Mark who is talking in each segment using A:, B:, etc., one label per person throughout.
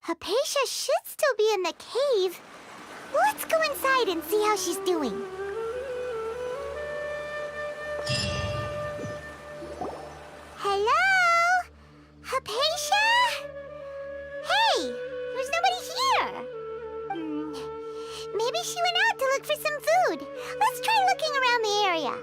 A: Hypatia should still be in the cave. Let's go inside and see how she's doing. Hello? Hypatia? Hey, there's nobody here. Maybe she went out to look for some food. Let's try looking around the area.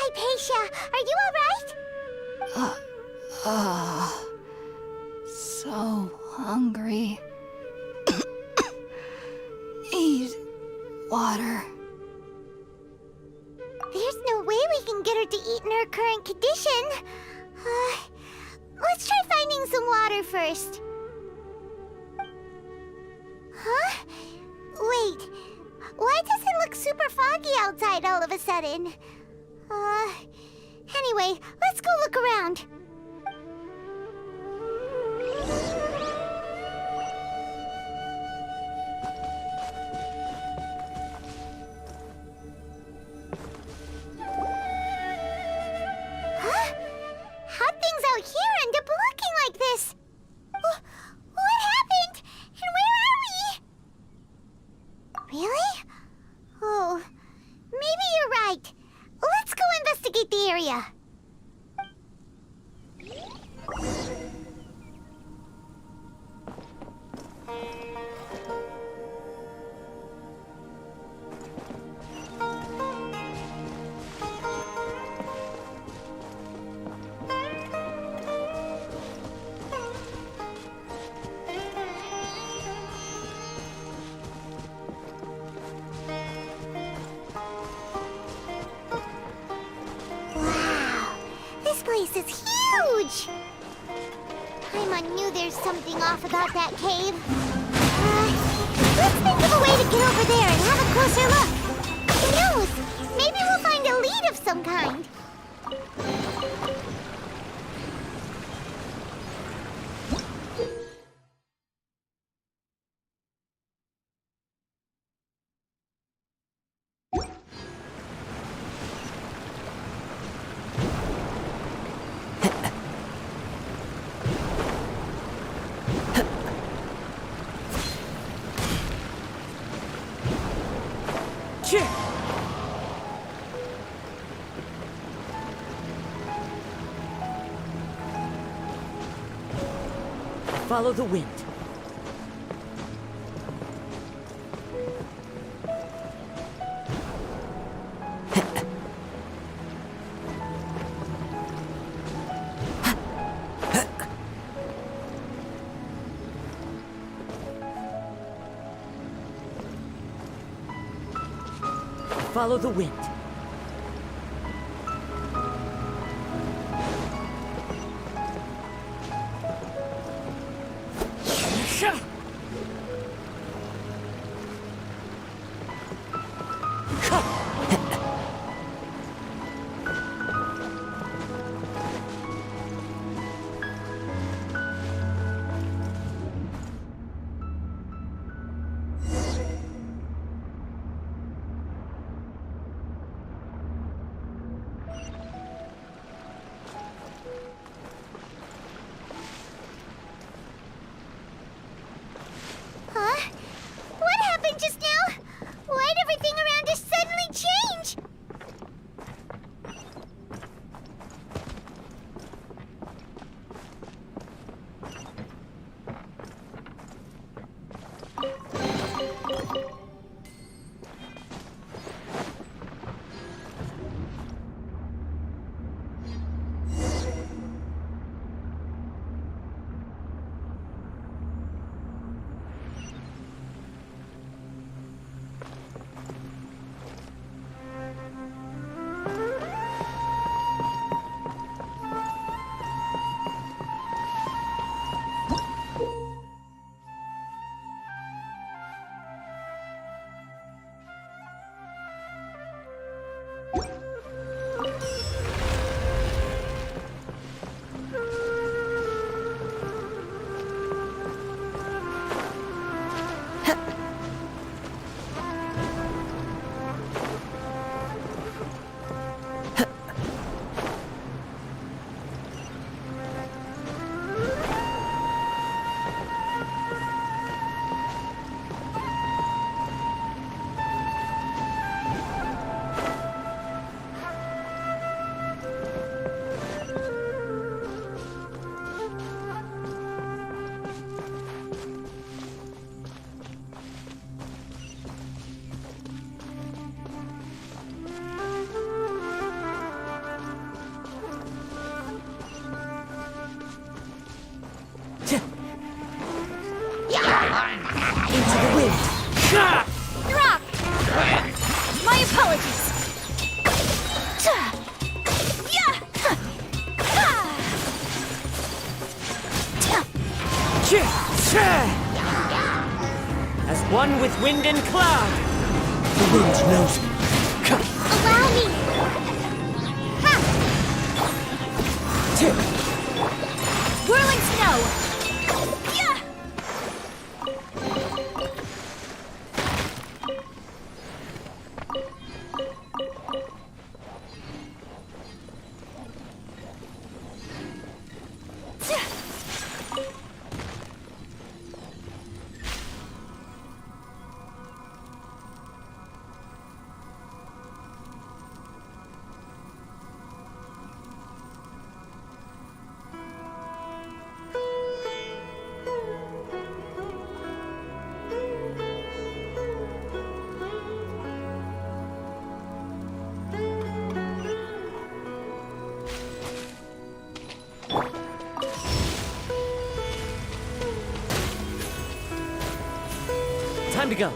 A: Hypatia, are you alright?
B: So hungry. Need water.
A: There's no way we can get her to eat in her current condition. Let's try finding some water first. Huh? Wait, why does it look super foggy outside all of a sudden? Anyway, let's go look around. Huh? How'd things out here end up looking like this? What happened? And where are we? Really? Oh, maybe you're right. Let's go investigate the area. This place is huge! I knew there's something off about that cave. Let's think of a way to get over there and have a closer look. Who knows? Maybe we'll find a lead of some kind.
C: Follow the wind. Follow the wind. As one with wind and cloud. The wind knows me.
A: Allow me! Ha! Whirling snow! Yeah!
C: Time to go.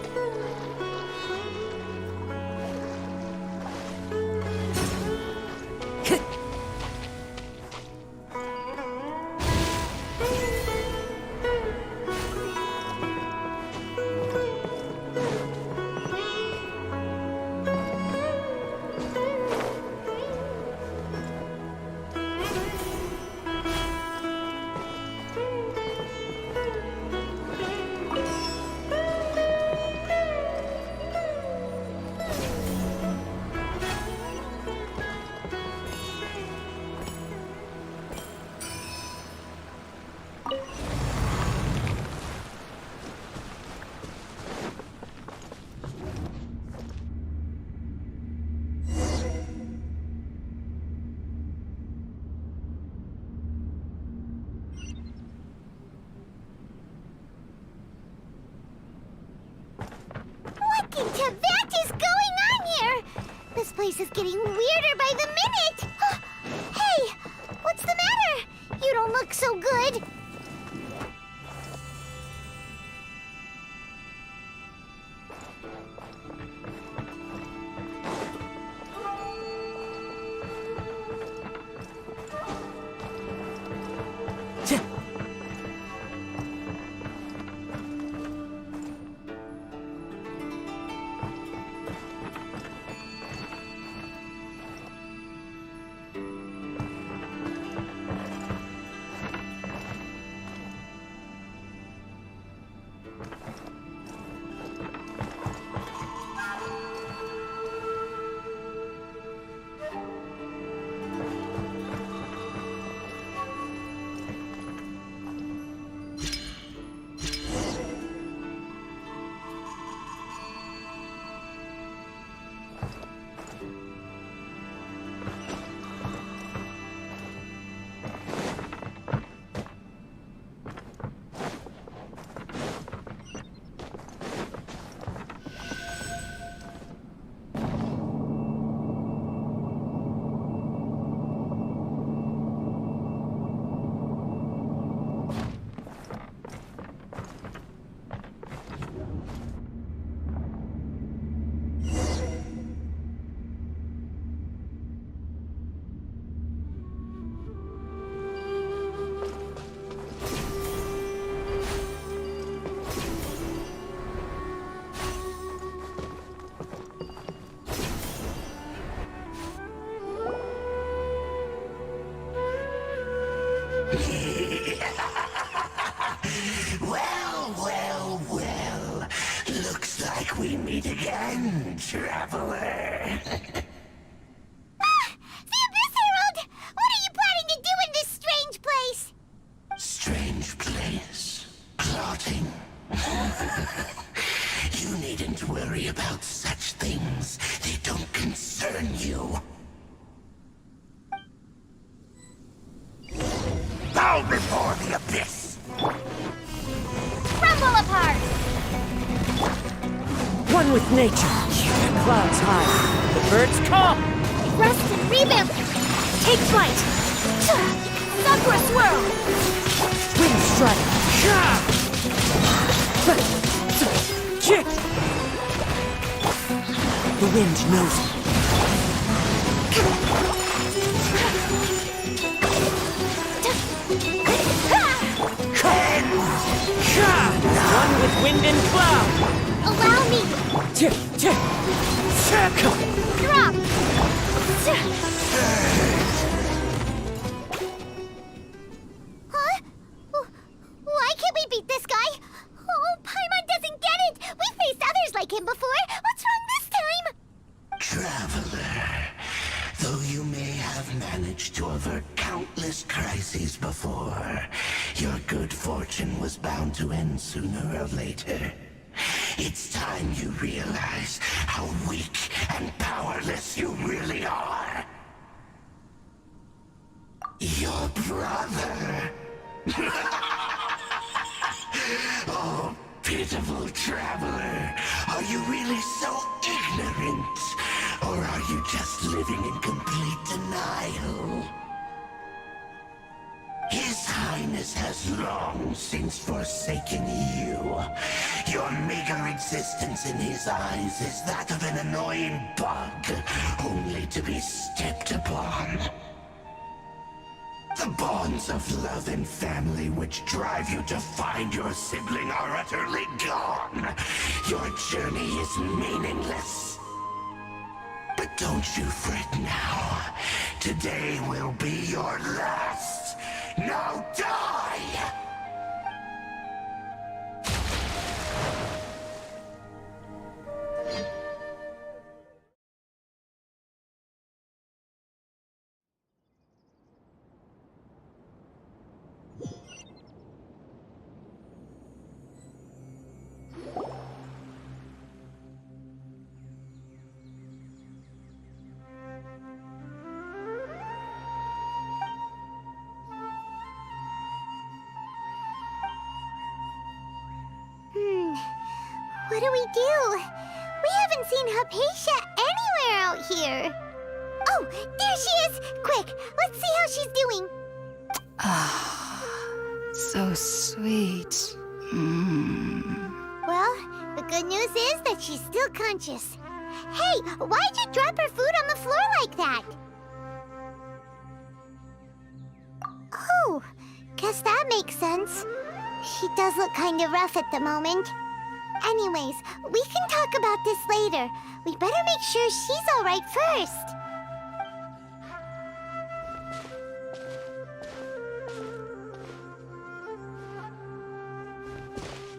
A: That is going on here! This place is getting weirder by the minute! Hey! What's the matter? You don't look so good!
D: Well. Looks like we meet again, traveler.
A: The Abyss Herald! What are you planning to do in this strange place?
D: Strange place. Plotting. You needn't worry about such things. They don't concern you. Bow before the Abyss!
A: Crumble apart!
C: One with nature. The clouds high. The birds call.
A: Rest and rebound! Take flight! Sakura swirl!
C: Wind strike. The wind knows me. with wind and cloud!
A: Allow me! Drop! Huh? Why can't we beat this guy? Oh, Paimon doesn't get it! We faced others like him before! What's wrong this time?
D: Traveler, though you may have managed to avert countless crises before, your good fortune was bound to end sooner or later. It's time you realize how weak and powerless you really are. Your brother. Oh, pitiful traveler. Are you really so ignorant? Or are you just living in complete denial? His Highness has long since forsaken you. Your meager existence in his eyes is that of an annoying bug, only to be stepped upon. The bonds of love and family which drive you to find your sibling are utterly gone. Your journey is meaningless. But don't you fret now. Today will be your last. Now die!
A: What do we do? We haven't seen Hypatia anywhere out here. Oh, there she is! Quick, let's see how she's doing.
B: Ah, so sweet.
A: Well, the good news is that she's still conscious. Hey, why'd you drop her food on the floor like that? Oh, guess that makes sense. She does look kind of rough at the moment. Anyways, we can talk about this later. We better make sure she's all right first.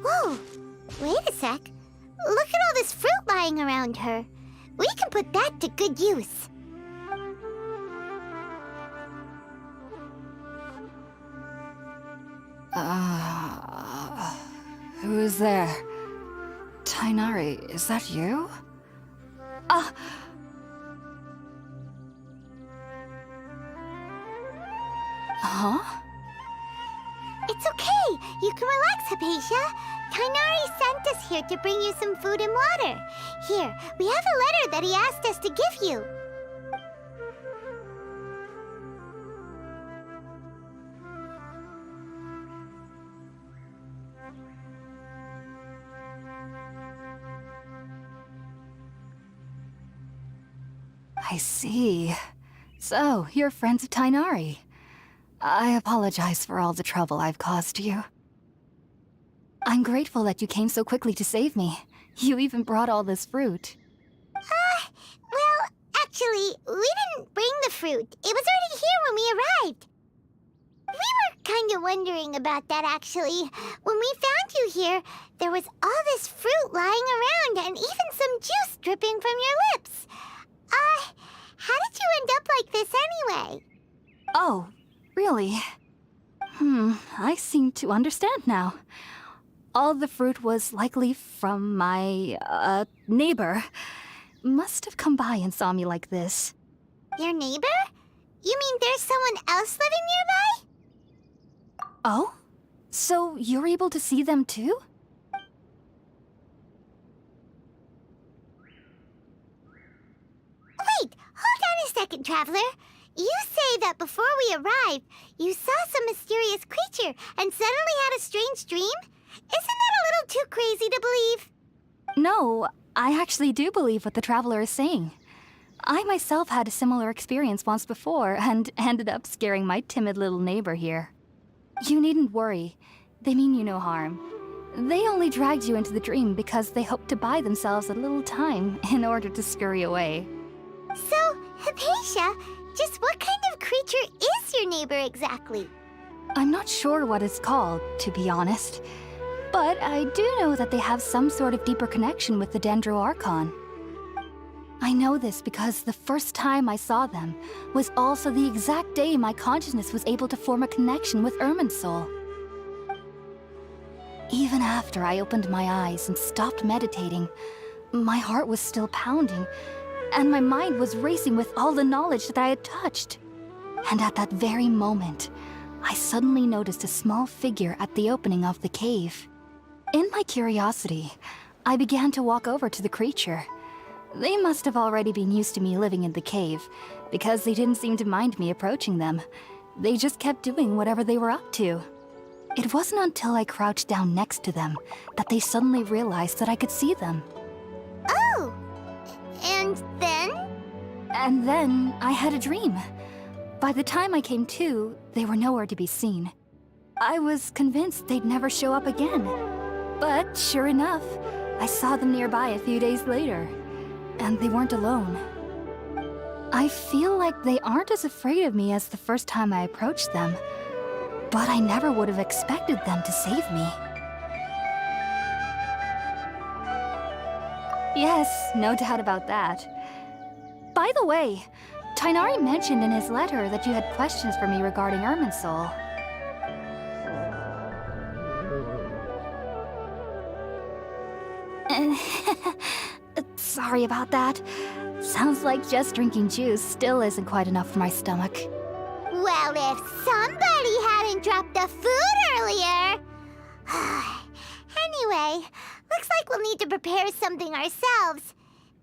A: Whoa, wait a sec. Look at all this fruit lying around her. We can put that to good use.
B: Who is there? Tainari, is that you? Huh?
A: It's okay. You can relax, Hypatia. Tainari sent us here to bring you some food and water. Here, we have a letter that he asked us to give you.
B: I see. So, you're friends of Tainari. I apologize for all the trouble I've caused you. I'm grateful that you came so quickly to save me. You even brought all this fruit.
A: Well, actually, we didn't bring the fruit. It was already here when we arrived. We were kind of wondering about that, actually. When we found you here, there was all this fruit lying around and even some juice dripping from your lips. How did you end up like this anyway?
B: Oh, really? I seem to understand now. All the fruit was likely from my, neighbor. Must have come by and saw me like this.
A: Your neighbor? You mean there's someone else living nearby?
B: Oh? So you're able to see them too?
A: Wait, hold on a second, Traveler. You say that before we arrived, you saw some mysterious creature and suddenly had a strange dream? Isn't that a little too crazy to believe?
B: No, I actually do believe what the Traveler is saying. I myself had a similar experience once before and ended up scaring my timid little neighbor here. You needn't worry. They mean you no harm. They only dragged you into the dream because they hoped to buy themselves a little time in order to scurry away.
A: So, Hypatia, just what kind of creature is your neighbor exactly?
B: I'm not sure what it's called, to be honest. But I do know that they have some sort of deeper connection with the Dendro Archon. I know this because the first time I saw them was also the exact day my consciousness was able to form a connection with Irminsul. Even after I opened my eyes and stopped meditating, my heart was still pounding, and my mind was racing with all the knowledge that I had touched. And at that very moment, I suddenly noticed a small figure at the opening of the cave. In my curiosity, I began to walk over to the creature. They must have already been used to me living in the cave, because they didn't seem to mind me approaching them. They just kept doing whatever they were up to. It wasn't until I crouched down next to them that they suddenly realized that I could see them.
A: Oh! And then?
B: And then I had a dream. By the time I came to, they were nowhere to be seen. I was convinced they'd never show up again. But sure enough, I saw them nearby a few days later. And they weren't alone. I feel like they aren't as afraid of me as the first time I approached them. But I never would have expected them to save me. Yes, no doubt about that. By the way, Tighnari mentioned in his letter that you had questions for me regarding Irminsul. Sorry about that. Sounds like just drinking juice still isn't quite enough for my stomach.
A: Well, if somebody hadn't dropped the food earlier... Anyway, looks like we'll need to prepare something ourselves.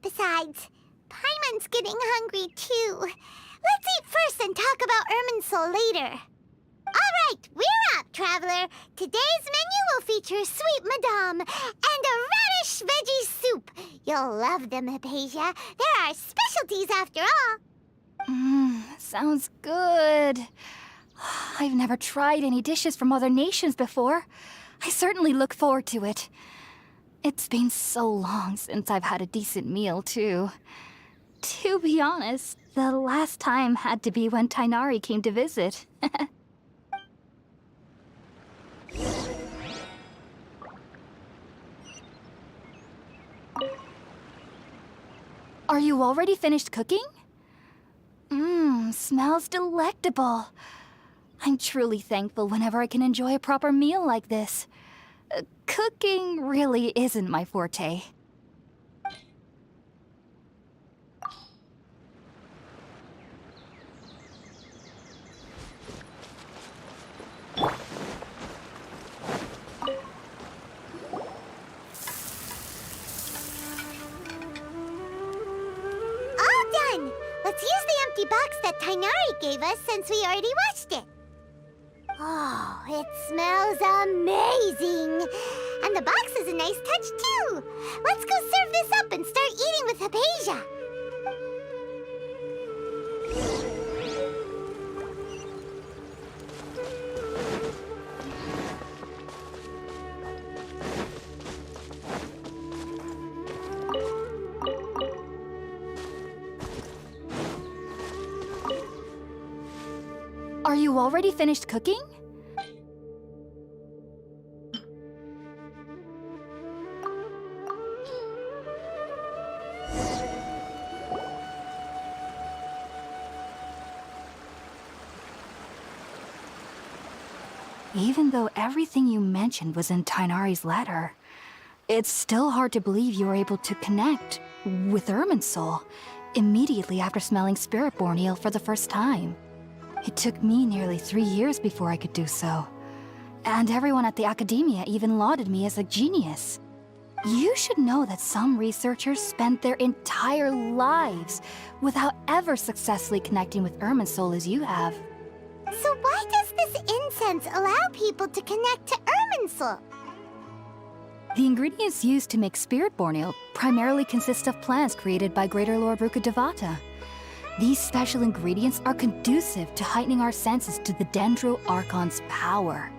A: Besides, Paimon's getting hungry too. Let's eat first and talk about Irminsul later. All right, we're up, traveler. Today's menu will feature sweet madame and a radish veggie soup. You'll love them, Hypatia. They're our specialties after all.
B: Sounds good. I've never tried any dishes from other nations before. I certainly look forward to it. It's been so long since I've had a decent meal, too. To be honest, the last time had to be when Tighnari came to visit. Are you already finished cooking? Smells delectable. I'm truly thankful whenever I can enjoy a proper meal like this. Cooking really isn't my forte.
A: Let's use the empty box that Tighnari gave us since we already washed it. Oh, it smells amazing. And the box is a nice touch, too. Let's go serve this up and start eating with Hypatia.
B: Are you already finished cooking? Even though everything you mentioned was in Tighnari's letter, it's still hard to believe you were able to connect with Irminsul immediately after smelling Spiritborn eel for the first time. It took me nearly 3 years before I could do so. And everyone at the Academia even lauded me as a genius. You should know that some researchers spent their entire lives without ever successfully connecting with Irminsul as you have.
A: So why does this incense allow people to connect to Irminsul?
B: The ingredients used to make Spiritborn ale primarily consist of plants created by Greater Lord Rukkhadevata. These special ingredients are conducive to heightening our senses to the Dendro Archon's power.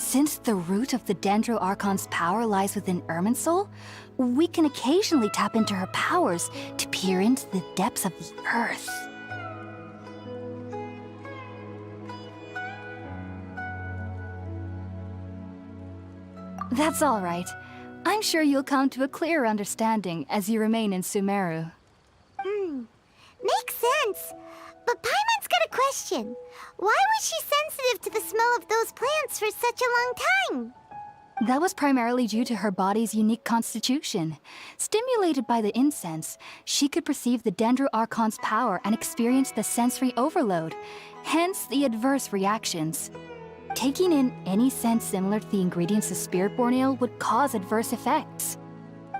B: Since the root of the Dendro Archon's power lies within Irminsul, we can occasionally tap into her powers to peer into the depths of the earth. That's all right. I'm sure you'll come to a clearer understanding as you remain in Sumeru.
A: Makes sense. But Paimon's got a question. Why was she sensitive to the smell of those plants for such a long time?
B: That was primarily due to her body's unique constitution. Stimulated by the incense, she could perceive the Dendro Archon's power and experience the sensory overload, hence the adverse reactions. Taking in any scent similar to the ingredients of Spiritborn Ale would cause adverse effects.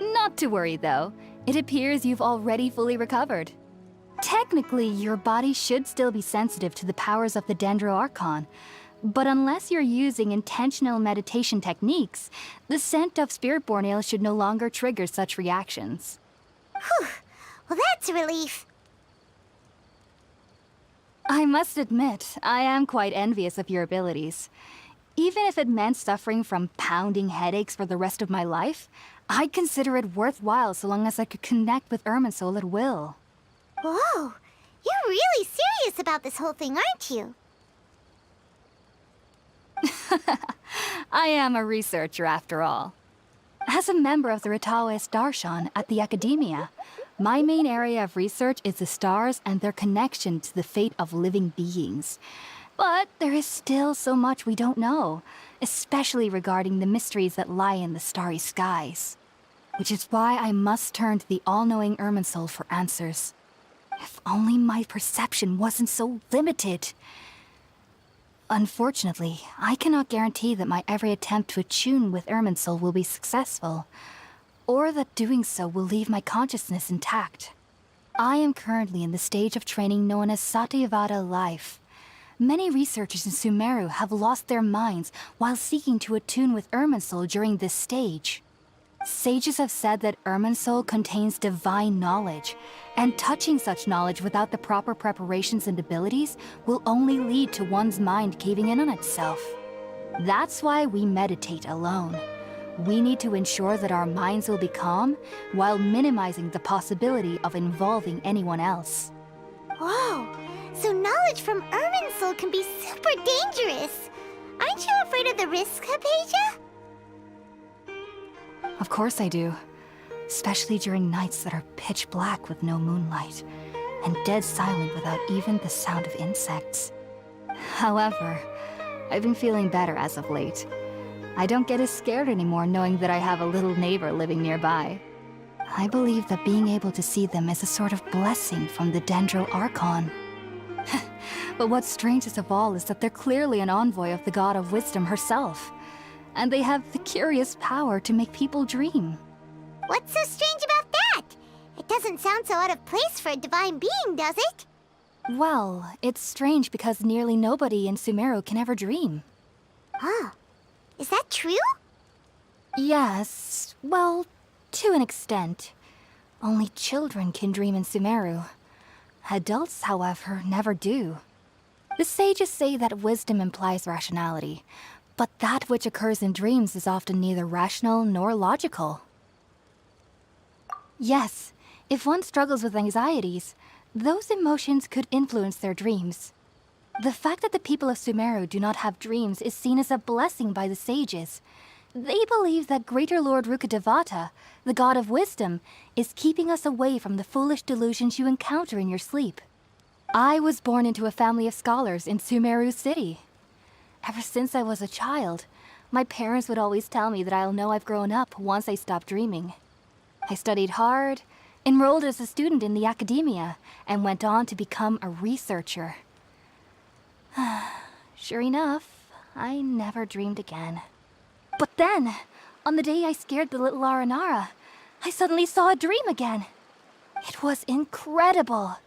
B: Not to worry though, it appears you've already fully recovered. Technically, your body should still be sensitive to the powers of the Dendro Archon, but unless you're using intentional meditation techniques, the scent of Spiritborn Ale should no longer trigger such reactions.
A: Whew. Well, that's a relief.
B: I must admit, I am quite envious of your abilities. Even if it meant suffering from pounding headaches for the rest of my life, I'd consider it worthwhile so long as I could connect with Irminsul at will.
A: Whoa. You're really serious about this whole thing, aren't you?
B: I am a researcher after all. As a member of the Ritaoist Darshan at the Academia, my main area of research is the stars and their connection to the fate of living beings. But there is still so much we don't know, especially regarding the mysteries that lie in the starry skies. Which is why I must turn to the all-knowing Irminsul for answers. If only my perception wasn't so limited. Unfortunately, I cannot guarantee that my every attempt to attune with Irminsul will be successful, or that doing so will leave my consciousness intact. I am currently in the stage of training known as Satyavada life. Many researchers in Sumeru have lost their minds while seeking to attune with Irminsul during this stage. Sages have said that Irminsul contains divine knowledge, and touching such knowledge without the proper preparations and abilities will only lead to one's mind caving in on itself. That's why we meditate alone. We need to ensure that our minds will be calm while minimizing the possibility of involving anyone else.
A: Whoa. So knowledge from Irminsul can be super dangerous. Aren't you afraid of the risks, Hypatia?
B: Of course I do. Especially during nights that are pitch black with no moonlight, and dead silent without even the sound of insects. However, I've been feeling better as of late. I don't get as scared anymore knowing that I have a little neighbor living nearby. I believe that being able to see them is a sort of blessing from the Dendro Archon. But what's strangest of all is that they're clearly an envoy of the God of Wisdom herself, and they have the curious power to make people dream.
A: What's so strange about that? It doesn't sound so out of place for a divine being, does it?
B: Well, it's strange because nearly nobody in Sumeru can ever dream.
A: Huh. Is that true?
B: Yes, well, to an extent. Only children can dream in Sumeru. Adults, however, never do. The sages say that wisdom implies rationality, but that which occurs in dreams is often neither rational nor logical. Yes, if one struggles with anxieties, those emotions could influence their dreams. The fact that the people of Sumeru do not have dreams is seen as a blessing by the sages. They believe that Greater Lord Rukkhadevata, the god of wisdom, is keeping us away from the foolish delusions you encounter in your sleep. I was born into a family of scholars in Sumeru City. Ever since I was a child, my parents would always tell me that I'll know I've grown up once I stop dreaming. I studied hard, enrolled as a student in the Academia, and went on to become a researcher. Sure enough, I never dreamed again. But then, on the day I scared the little Aranara, I suddenly saw a dream again. It was incredible.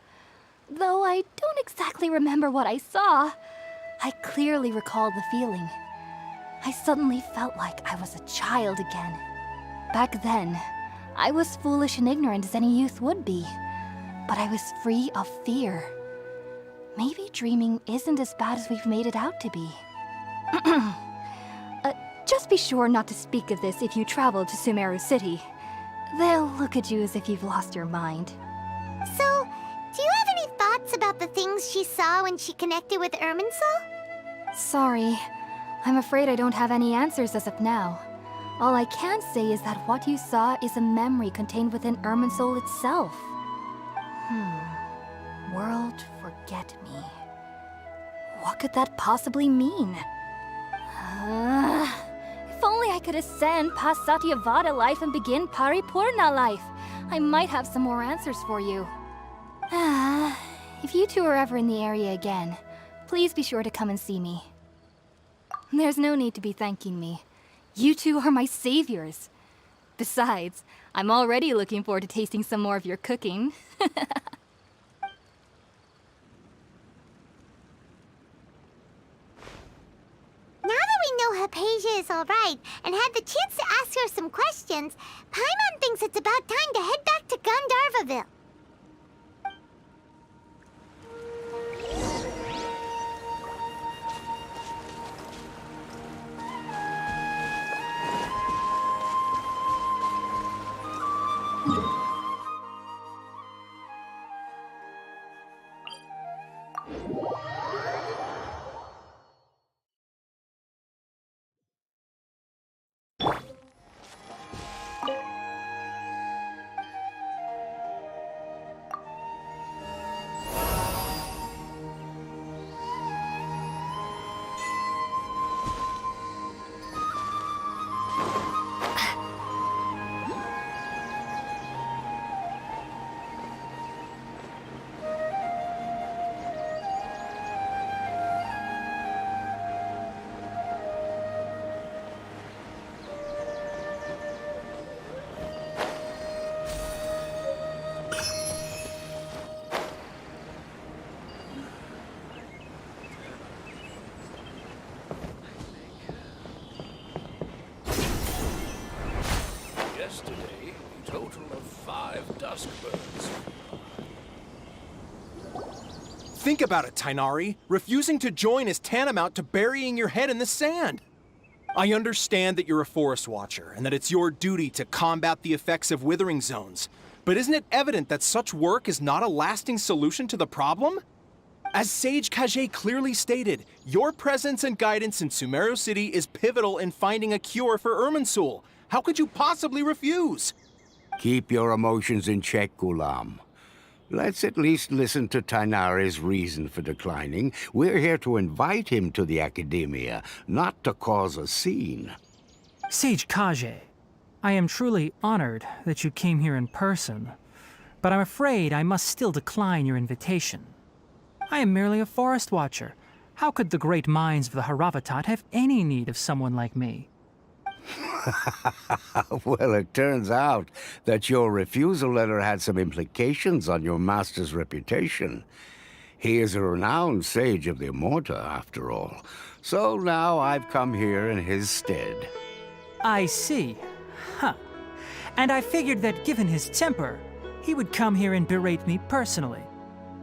B: Though I don't exactly remember what I saw, I clearly recall the feeling. I suddenly felt like I was a child again. Back then, I was foolish and ignorant as any youth would be, but I was free of fear. Maybe dreaming isn't as bad as we've made it out to be. Just be sure not to speak of this if you travel to Sumeru City. They'll look at you as if you've lost your mind.
A: So, do you have any thoughts about the things she saw when she connected with Irminsul?
B: Sorry. I'm afraid I don't have any answers as of now. All I can say is that what you saw is a memory contained within Irminsul itself. World forget me. What could that possibly mean? If only I could ascend past Satyavada life and begin Paripurna life. I might have some more answers for you. If you two are ever in the area again, please be sure to come and see me. There's no need to be thanking me. You two are my saviors. Besides, I'm already looking forward to tasting some more of your cooking.
A: Now that we know Hypatia is alright and had the chance to ask her some questions, Paimon thinks it's about time to head back to Gandharvaville.
E: Yesterday, a total of 5 dusk birds.
F: Think about it, Tainari. Refusing to join is tantamount to burying your head in the sand. I understand that you're a forest watcher and that it's your duty to combat the effects of withering zones. But isn't it evident that such work is not a lasting solution to the problem? As Sage Kage clearly stated, your presence and guidance in Sumeru City is pivotal in finding a cure for Irminsul. How could you possibly refuse?
G: Keep your emotions in check, Gulam. Let's at least listen to Tainari's reason for declining. We're here to invite him to the Academia, not to cause a scene.
H: Sage Kage, I am truly honored that you came here in person, but I'm afraid I must still decline your invitation. I am merely a forest watcher. How could the great minds of the Haravatat have any need of someone like me?
G: Well, it turns out that your refusal letter had some implications on your master's reputation. He is a renowned sage of the Immorta, after all. So now I've come here in his stead.
H: I see. Huh. And I figured that given his temper, he would come here and berate me personally.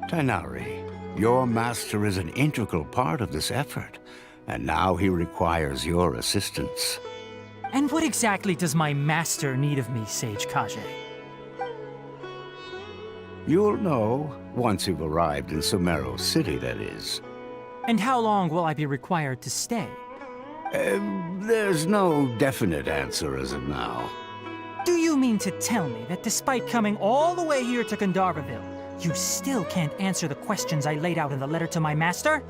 G: Tainari, your master is an integral part of this effort, and now he requires your assistance.
H: And what exactly does my master need of me, Sage Kage?
G: You'll know once you've arrived in Sumeru City, that is.
H: And how long will I be required to stay?
G: There's no definite answer as of now.
H: Do you mean to tell me that despite coming all the way here to Gandharvaville, you still can't answer the questions I laid out in the letter to my master?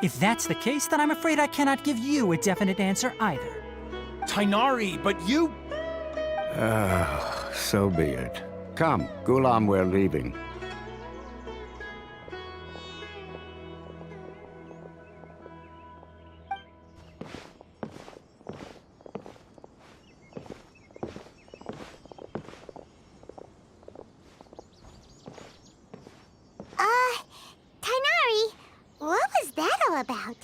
H: If that's the case, then I'm afraid I cannot give you a definite answer either.
F: Tainari, but you...
G: So be it. Come, Gulam, we're leaving.
A: Tainari, what was that all about?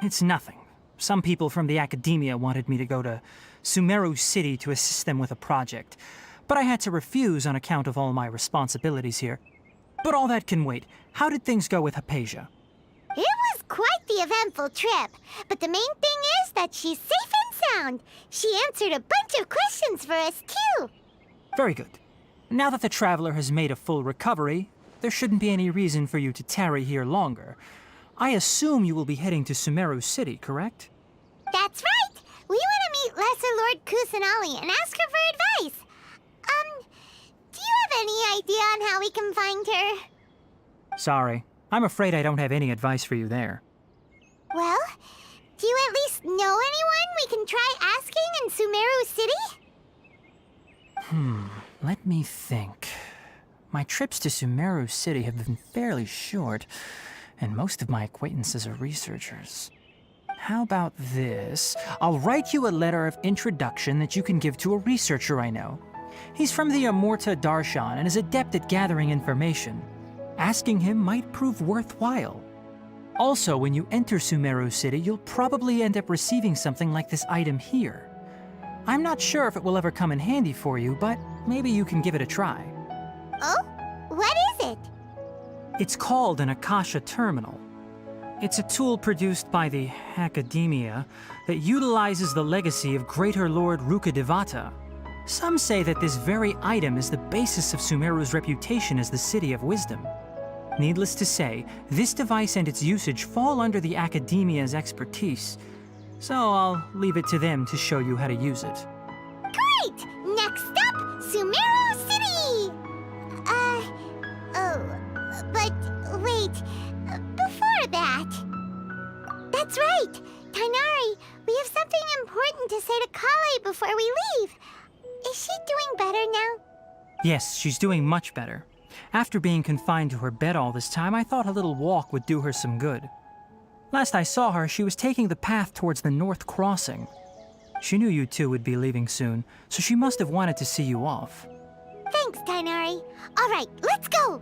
H: It's nothing. Some people from the Academia wanted me to go to Sumeru City to assist them with a project, but I had to refuse on account of all my responsibilities here. But all that can wait. How did things go with Hypatia?
A: It was quite the eventful trip, but the main thing is that she's safe and sound. She answered a bunch of questions for us, too.
H: Very good. Now that the traveler has made a full recovery, there shouldn't be any reason for you to tarry here longer. I assume you will be heading to Sumeru City, correct?
A: That's right! We want to meet Lesser Lord Kusanali and ask her for advice. Do you have any idea on how we can find her?
H: Sorry. I'm afraid I don't have any advice for you there.
A: Well, do you at least know anyone we can try asking in Sumeru City?
H: Let me think. My trips to Sumeru City have been fairly short, and most of my acquaintances are researchers. How about this? I'll write you a letter of introduction that you can give to a researcher I know. He's from the Amorta Darshan and is adept at gathering information. Asking him might prove worthwhile. Also, when you enter Sumeru City, you'll probably end up receiving something like this item here. I'm not sure if it will ever come in handy for you, but maybe you can give it a try.
A: Oh? What is it?
H: It's called an Akasha Terminal. It's a tool produced by the Academia that utilizes the legacy of Greater Lord Rukkhadevata. Some say that this very item is the basis of Sumeru's reputation as the City of Wisdom. Needless to say, this device and its usage fall under the Academia's expertise, so I'll leave it to them to show you how to use it.
A: Great! Next up, Sumeru City! But wait, before that... That's right! Tainari, we have something important to say to Kale before we leave. Is she doing better now?
H: Yes, she's doing much better. After being confined to her bed all this time, I thought a little walk would do her some good. Last I saw her, she was taking the path towards the North Crossing. She knew you two would be leaving soon, so she must have wanted to see you off.
A: Thanks, Tainari. All right, let's go!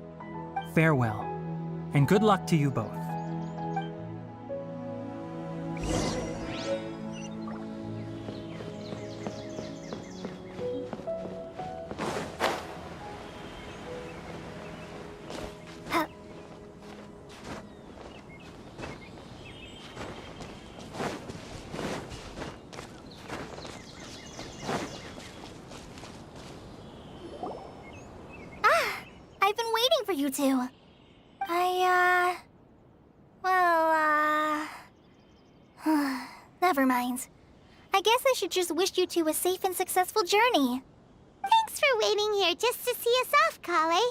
H: Farewell, and good luck to you both.
A: I've been waiting for you two. Never mind. I guess I should just wish you two a safe and successful journey. Thanks for waiting here just to see us off, Kale.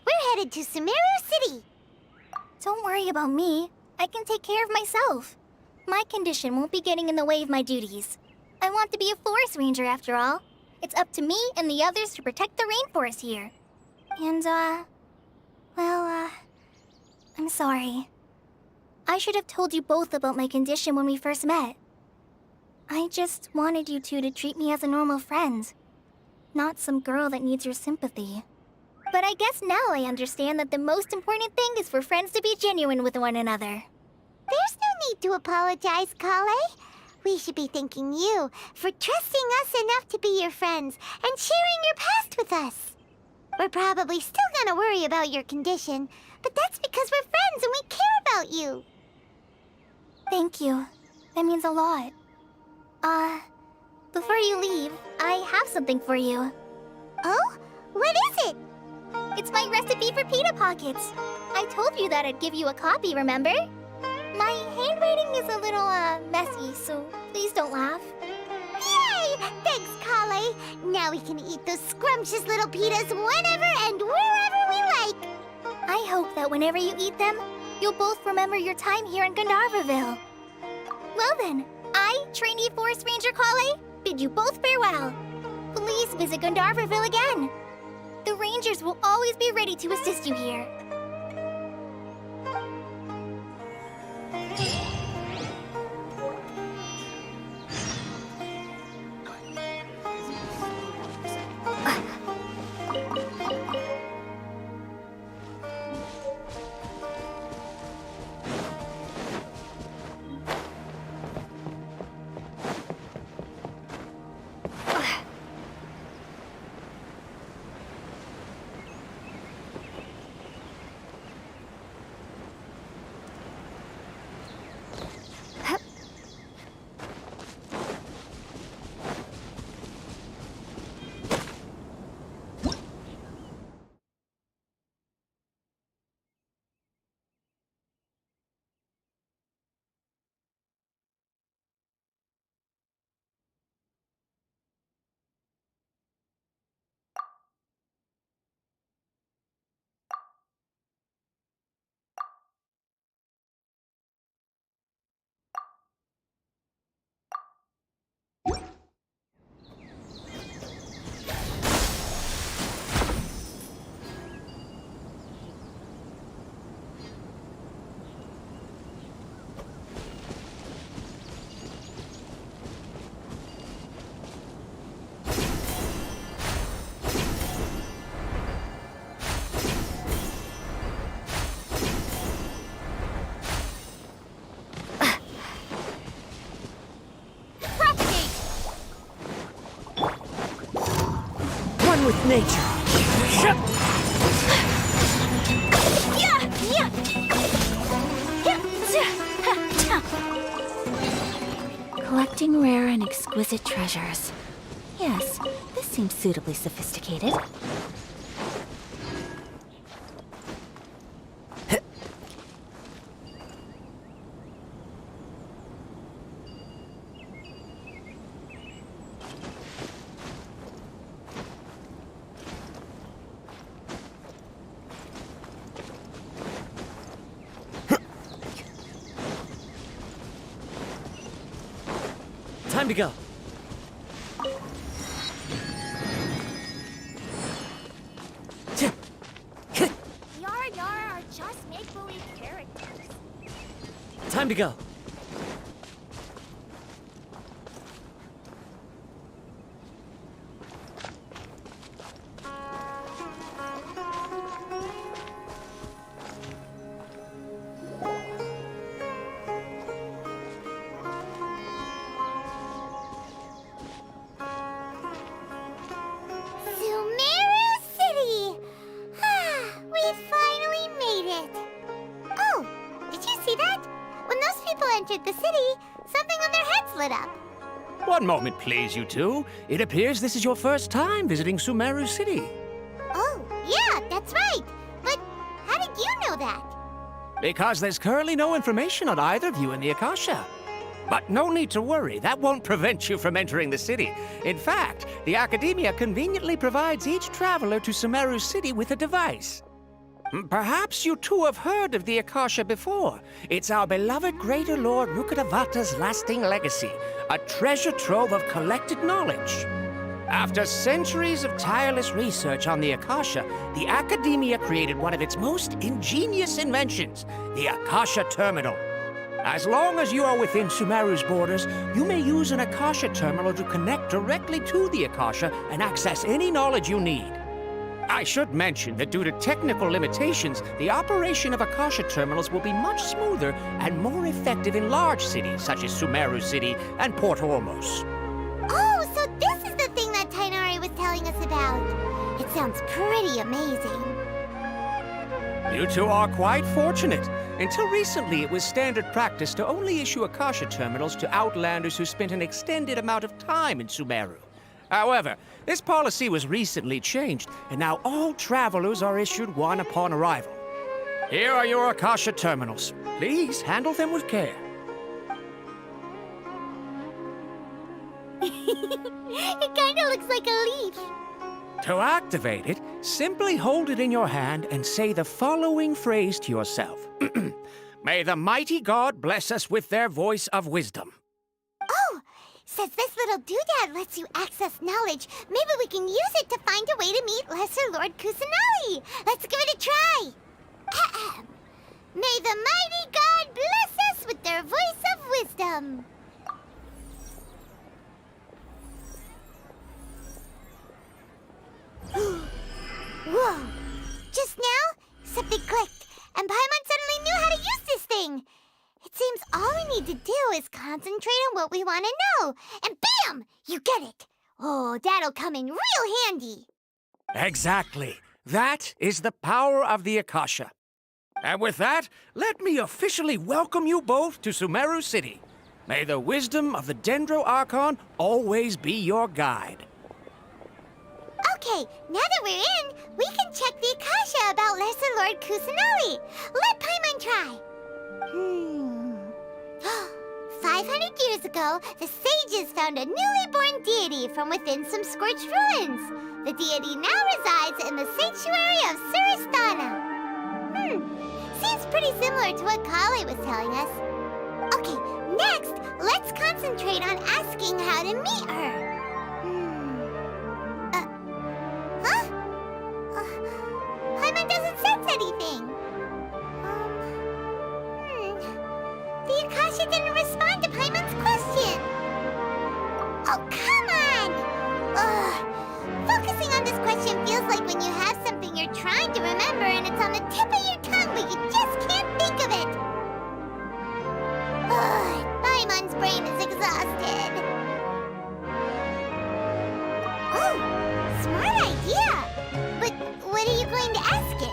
A: We're headed to Sumeru City. Don't worry about me. I can take care of myself. My condition won't be getting in the way of my duties. I want to be a forest ranger after all. It's up to me and the others to protect the rainforest here. And, I'm sorry. I should have told you both about my condition when we first met. I just wanted you two to treat me as a normal friend, not some girl that needs your sympathy. But I guess now I understand that the most important thing is for friends to be genuine with one another. There's no need to apologize, Kale. We should be thanking you for trusting us enough to be your friends and sharing your past with us. We're probably still gonna worry about your condition, but that's because we're friends and we care about you. Thank you. That means a lot. Before you leave, I have something for you. Oh? What is it? It's my recipe for pita pockets. I told you that I'd give you a copy, remember? My handwriting is a little, messy, so please don't laugh. Yay! Thanks, Kale. Now we can eat those scrumptious little pitas whenever and wherever we like. I hope that whenever you eat them, you'll both remember your time here in Gandharvaville. Well then, I, trainee Forest Ranger Kale, bid you both farewell. Please visit Gandharvaville again. The Rangers will always be ready to assist you here.
C: with nature.
B: Collecting rare and exquisite treasures. Yes, this seems suitably sophisticated.
C: Time to go.
A: Yara Yara are just make-believe characters.
C: Time to go.
A: Sumeru City! We finally made it! Oh, did you see that? When those people entered the city, something on their heads lit up.
E: One moment, please, you two. It appears this is your first time visiting Sumeru City.
A: Oh, yeah, that's right. But how did you know that?
E: Because there's currently no information on either of you in the Akasha. But no need to worry, that won't prevent you from entering the city. In fact, the Academia conveniently provides each traveler to Sumeru City with a device. Perhaps you two have heard of the Akasha before. It's our beloved Greater Lord Rukkhadevata's lasting legacy, a treasure trove of collected knowledge. After centuries of tireless research on the Akasha, the Academia created one of its most ingenious inventions, the Akasha Terminal. As long as you are within Sumeru's borders, you may use an Akasha Terminal to connect directly to the Akasha and access any knowledge you need. I should mention that due to technical limitations, the operation of Akasha Terminals will be much smoother and more effective in large cities such as Sumeru City and Port Ormos.
A: Oh, so this is the thing that Tainari was telling us about. It sounds pretty amazing.
E: You two are quite fortunate. Until recently, it was standard practice to only issue Akasha Terminals to outlanders who spent an extended amount of time in Sumeru. However, this policy was recently changed, and now all travelers are issued one upon arrival. Here are your Akasha Terminals. Please handle them with care.
A: It kinda looks like a leaf.
E: To activate it, simply hold it in your hand and say the following phrase to yourself. May the mighty God bless us with their voice of wisdom.
A: Oh, since this little doodad lets you access knowledge, maybe we can use it to find a way to meet Lesser Lord Kusanali. Let's give it a try. Ahem. May the mighty God bless us with their voice of wisdom. Whoa! Just now, something clicked, and Paimon suddenly knew how to use this thing. It seems all we need to do is concentrate on what we want to know, and bam! You get it. Oh, that'll come in real handy.
E: Exactly. That is the power of the Akasha. And with that, let me officially welcome you both to Sumeru City. May the wisdom of the Dendro Archon always be your guide.
A: Okay, now that we're in, we can check the Akasha about Lesser Lord Kusanali. Let Paimon try. 500 years ago, the sages found a newly born deity from within some scorched ruins. The deity now resides in the sanctuary of Suristana. Seems pretty similar to what Kale was telling us. Okay, next, let's concentrate on asking how to meet her. Paimon doesn't sense anything. The Akasha didn't respond to Paimon's question. Oh, come on! Focusing on this question feels like when you have something you're trying to remember and it's on the tip of your tongue, but you just can't think of it. Paimon's brain is exhausted. Oh, smart idea. idea. But what are you going to ask it?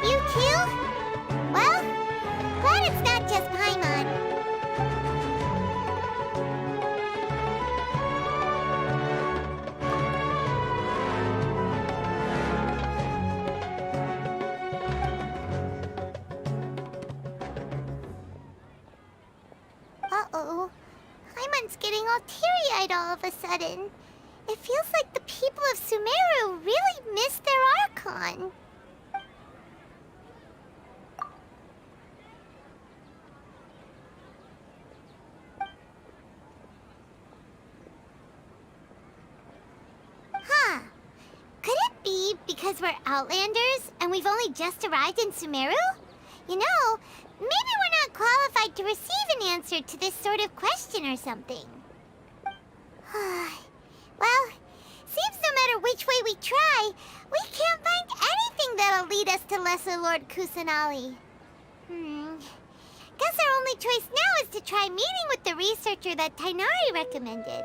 A: You too? Well, glad it's not just Paimon. Uh-oh. Paimon's getting all teary-eyed all of a sudden. It feels like the people of Sumeru really missed their Archon. Huh. Could it be because we're Outlanders and we've only just arrived in Sumeru? You know, maybe we're not qualified to receive an answer to this sort of question or something. Well, seems no matter which way we try, we can't find anything that'll lead us to Lesser Lord Kusanali. Guess our only choice now is to try meeting with the researcher that Tainari recommended.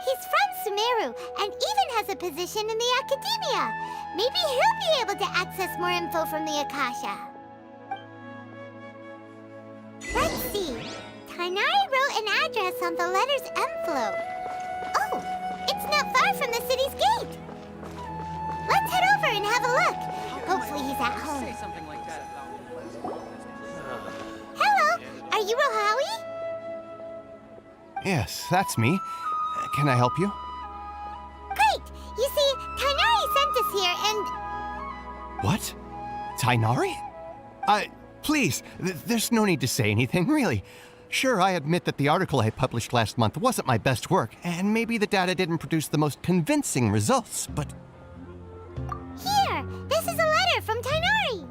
A: He's from Sumeru and even has a position in the Academia. Maybe he'll be able to access more info from the Akasha. Let's see. Tainari wrote an address on the letter's envelope. Oh, it's not far from the city's gate. Let's head over and have a look. Hopefully he's at home. Hello, are you Rohawi?
I: Yes, that's me. Can I help you?
A: Great! You see, Tainari sent us here and...
I: What? Tainari? Please, there's no need to say anything, really. Sure, I admit that the article I published last month wasn't my best work, and maybe the data didn't produce the most convincing results, but...
A: Here! This is a letter from Tainari!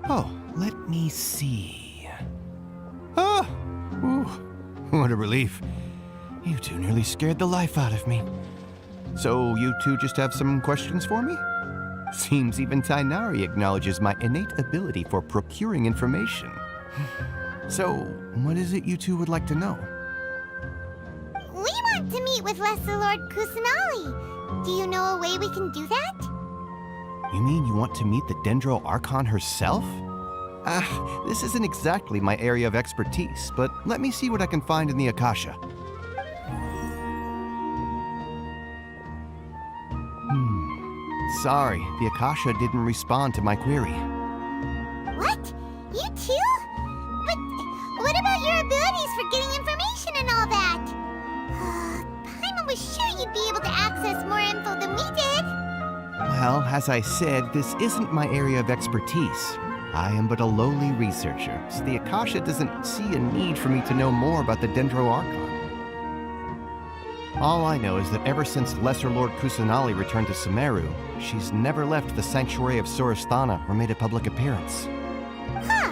I: Oh, let me see... Oh! Ooh, what a relief. You two nearly scared the life out of me. So, you two just have some questions for me? Seems even Tainari acknowledges my innate ability for procuring information. So, what is it you two would like to know?
A: We want to meet with Lesser Lord Kusanali. Do you know a way we can do that?
I: You mean you want to meet the Dendro Archon herself? This isn't exactly my area of expertise, but let me see what I can find in the Akasha. Sorry, the Akasha didn't respond to my query.
A: What? You too? But what about your abilities for getting information and all that? Paimon was sure you'd be able to access more info than we did.
I: Well, as I said, this isn't my area of expertise. I am but a lowly researcher, so the Akasha doesn't see a need for me to know more about the Dendro Archon. All I know is that ever since Lesser Lord Kusanali returned to Sumeru, she's never left the Sanctuary of Surasthana or made a public appearance.
A: Huh.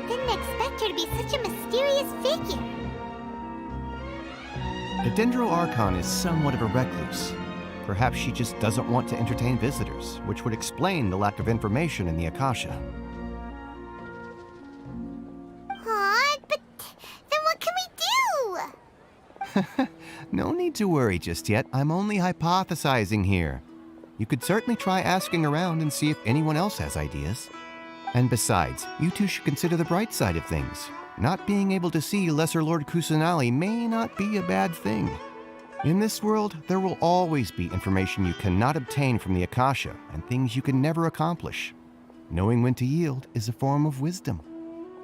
A: Didn't expect her to be such a mysterious figure.
I: The Dendro Archon is somewhat of a recluse. Perhaps she just doesn't want to entertain visitors, which would explain the lack of information in the Akasha.
A: Aw, but then what can we do?
I: No need to worry just yet. I'm only hypothesizing here. You could certainly try asking around and see if anyone else has ideas. And besides, you two should consider the bright side of things. Not being able to see Lesser Lord Kusanali may not be a bad thing. In this world, there will always be information you cannot obtain from the Akasha and things you can never accomplish. Knowing when to yield is a form of wisdom.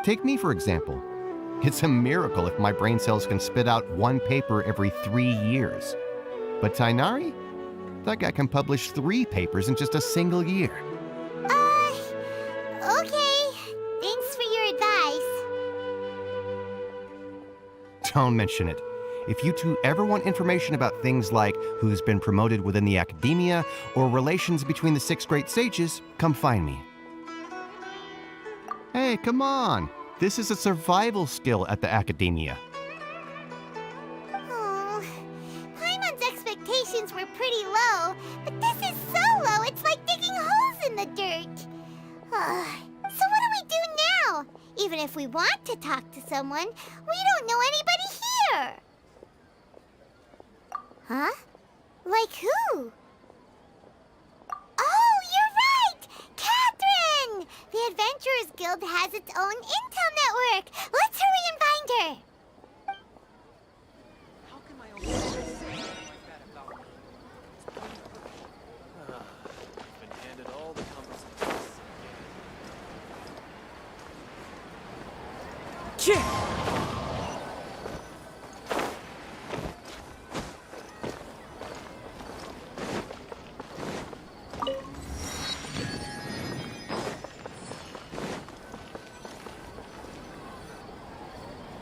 I: Take me, for example. It's a miracle if my brain cells can spit out one paper every 3 years. But Tainari? That guy can publish 3 papers in just a single year.
A: Okay. Thanks for your advice.
I: Don't mention it. If you two ever want information about things like who's been promoted within the Academia or relations between the 6 great sages, come find me. Hey, come on! This is a survival skill at the Academia.
A: Oh, pretty low, but this is so low it's like digging holes in the dirt. So what do we do now? Even if we want to talk to someone, we don't know anybody here. Huh? Like who? Oh, you're right! Catherine! The Adventurers Guild has its own intel network. Let's hurry and find her.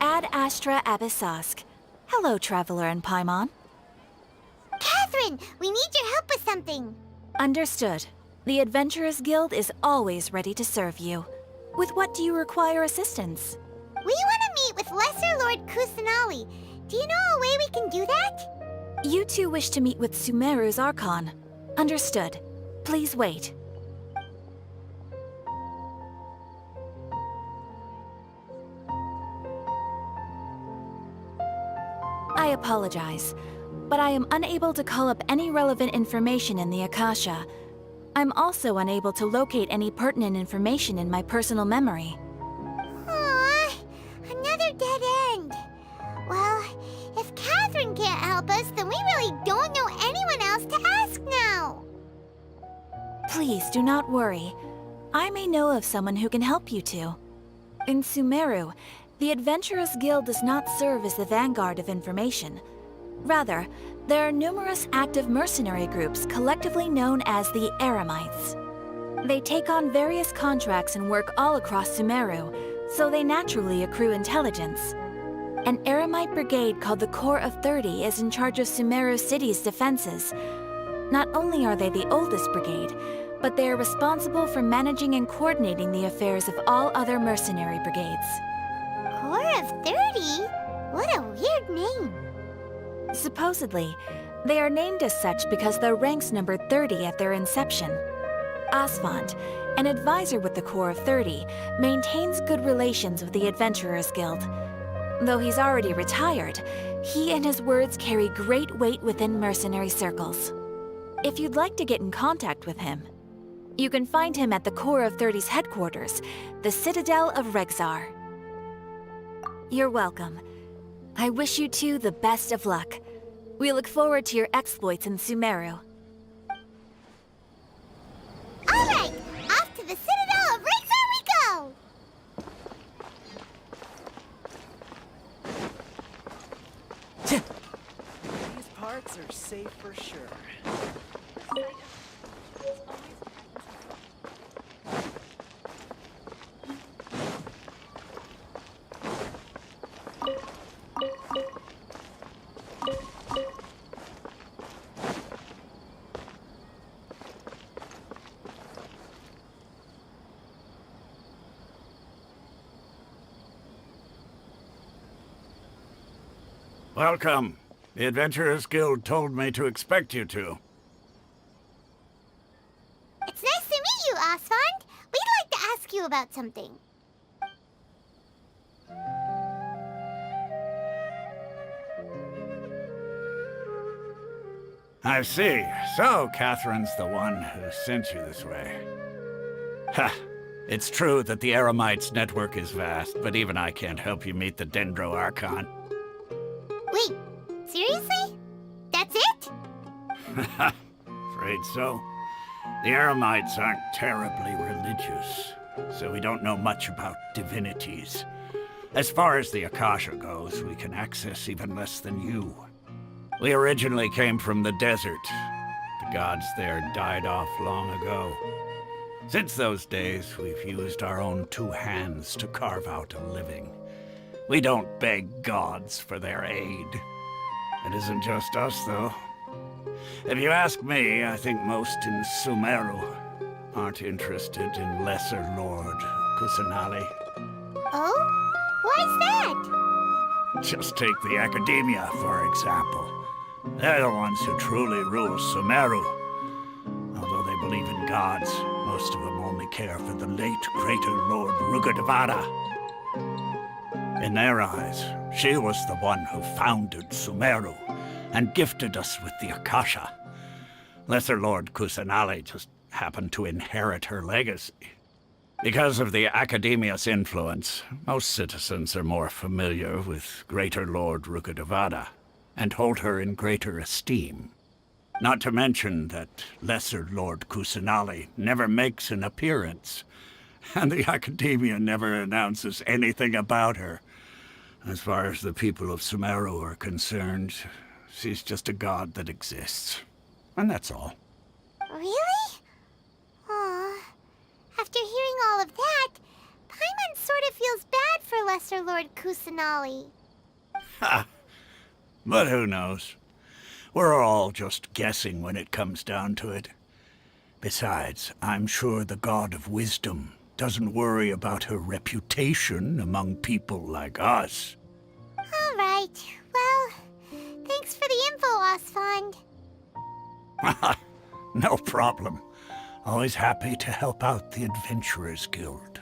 J: Ad Astra Abyssosk. Hello, Traveler and Paimon.
A: Catherine, we need your help with something.
J: Understood. The Adventurers Guild is always ready to serve you. With what do you require assistance?
A: We want to meet with Lesser Lord Kusanali. Do you know a way we can do that?
J: You two wish to meet with Sumeru's Archon. Understood. Please wait. I apologize, but I am unable to call up any relevant information in the Akasha. I'm also unable to locate any pertinent information in my personal memory.
A: Aww, another dead end. Well, if Catherine can't help us, then we really don't know anyone else to ask now.
J: Please do not worry. I may know of someone who can help you two. In Sumeru, the Adventurers Guild does not serve as the vanguard of information. Rather, there are numerous active mercenary groups collectively known as the Eremites. They take on various contracts and work all across Sumeru, so they naturally accrue intelligence. An Eremite brigade called the Corps of 30 is in charge of Sumeru City's defenses. Not only are they the oldest brigade, but they are responsible for managing and coordinating the affairs of all other mercenary brigades.
A: Corps of 30? What a weird name.
J: Supposedly, they are named as such because their ranks numbered 30 at their inception. Asfand, an advisor with the Corps of 30, maintains good relations with the Adventurers Guild. Though he's already retired, he and his words carry great weight within mercenary circles. If you'd like to get in contact with him, you can find him at the Corps of 30's headquarters, the Citadel of Rexar. You're welcome. I wish you two the best of luck. We look forward to your exploits in Sumeru.
A: All right, off to the Citadel of Rexar we go!
C: These parts are safe for sure.
G: Welcome. The Adventurers Guild told me to expect you two.
A: It's nice to meet you, Asfand. We'd like to ask you about something.
G: I see. So, Catherine's the one who sent you this way. Ha! It's true that the Eremites' network is vast, but even I can't help you meet the Dendro Archon.
A: Wait, seriously? That's it?
G: Afraid so. The Eremites aren't terribly religious, so we don't know much about divinities. As far as the Akasha goes, we can access even less than you. We originally came from the desert. The gods there died off long ago. Since those days, we've used our own two hands to carve out a living. We don't beg gods for their aid. It isn't just us, though. If you ask me, I think most in Sumeru aren't interested in Lesser Lord Kusanali.
A: Oh? Why's that?
G: Just take the Academia, for example.
K: They're the ones who truly rule Sumeru. Although they believe in gods, most of them only care for the late greater Lord Rugadavara. In their eyes, she was the one who founded Sumeru and gifted us with the Akasha. Lesser Lord Kusanali just happened to inherit her legacy. Because of the Academia's influence, most citizens are more familiar with Greater Lord Rugadavara and hold her in greater esteem. Not to mention that Lesser Lord Kusanali never makes an appearance, and the Academia never announces anything about her. As far as the people of Sumeru are concerned, she's just a god that exists. And that's all.
A: Really? Aw. After hearing all of that, Paimon sort of feels bad for Lesser Lord Kusanali.
K: Ha! But who knows? We're all just guessing when it comes down to it. Besides, I'm sure the God of Wisdom doesn't worry about her reputation among people like us.
A: All right. Well, thanks for the info, Osfond.
K: No problem. Always happy to help out the Adventurers Guild.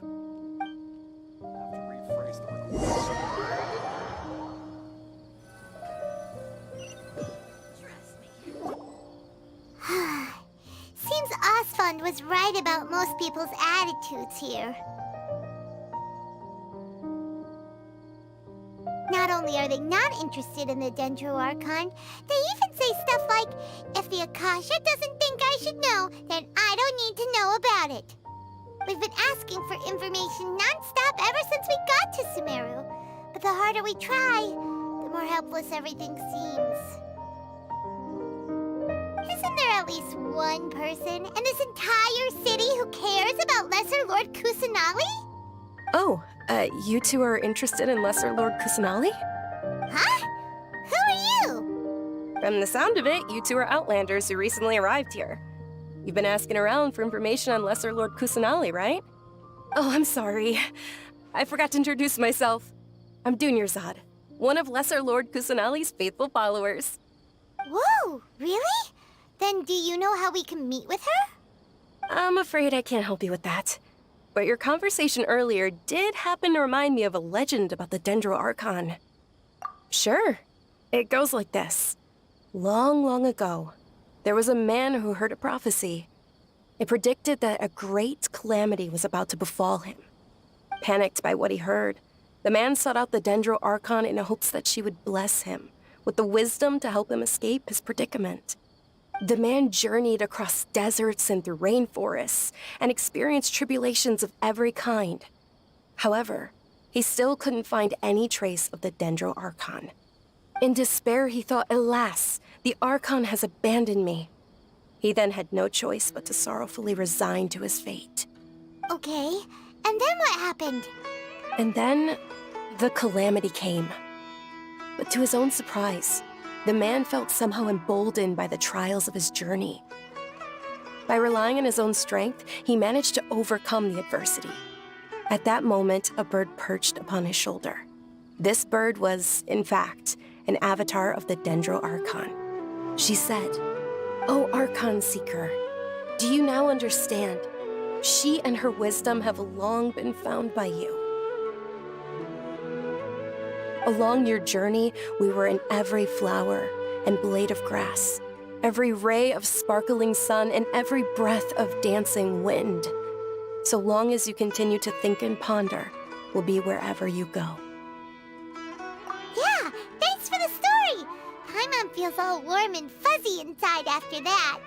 A: Seems Osfond was right about most people's attitudes here. Not only are they not interested in the Dendro Archon, they even say stuff like, if the Akasha doesn't think I should know, then I don't need to know about it. We've been asking for information non-stop ever since we got to Sumeru. But the harder we try, the more helpless everything seems. Isn't there at least one person in this entire city who cares about Lesser Lord Kusanali?
L: Oh, you two are interested in Lesser Lord Kusanali?
A: Huh? Who are you?
L: From the sound of it, you two are Outlanders who recently arrived here. You've been asking around for information on Lesser Lord Kusanali, right? Oh, I'm sorry. I forgot to introduce myself. I'm Dunyarzad, one of Lesser Lord Kusanali's faithful followers.
A: Whoa, really? Then do you know how we can meet with her?
L: I'm afraid I can't help you with that. But your conversation earlier did happen to remind me of a legend about the Dendro Archon. Sure. It goes like this. Long, long ago, there was a man who heard a prophecy. It predicted that a great calamity was about to befall him. Panicked by what he heard, the man sought out the Dendro Archon in hopes that she would bless him with the wisdom to help him escape his predicament. The man journeyed across deserts and through rainforests and experienced tribulations of every kind. However, he still couldn't find any trace of the Dendro Archon. In despair, he thought, alas, the Archon has abandoned me. He then had no choice but to sorrowfully resign to his fate.
A: Okay, and then what happened?
L: And then, the calamity came. But to his own surprise, the man felt somehow emboldened by the trials of his journey. By relying on his own strength, he managed to overcome the adversity. At that moment, a bird perched upon his shoulder. This bird was, in fact, an avatar of the Dendro Archon. She said, "O Archon Seeker, do you now understand? She and her wisdom have long been found by you. Along your journey, we were in every flower and blade of grass, every ray of sparkling sun, and every breath of dancing wind. So long as you continue to think and ponder, we'll be wherever you go."
A: Yeah, thanks for the story! Paimon feels all warm and fuzzy inside after that.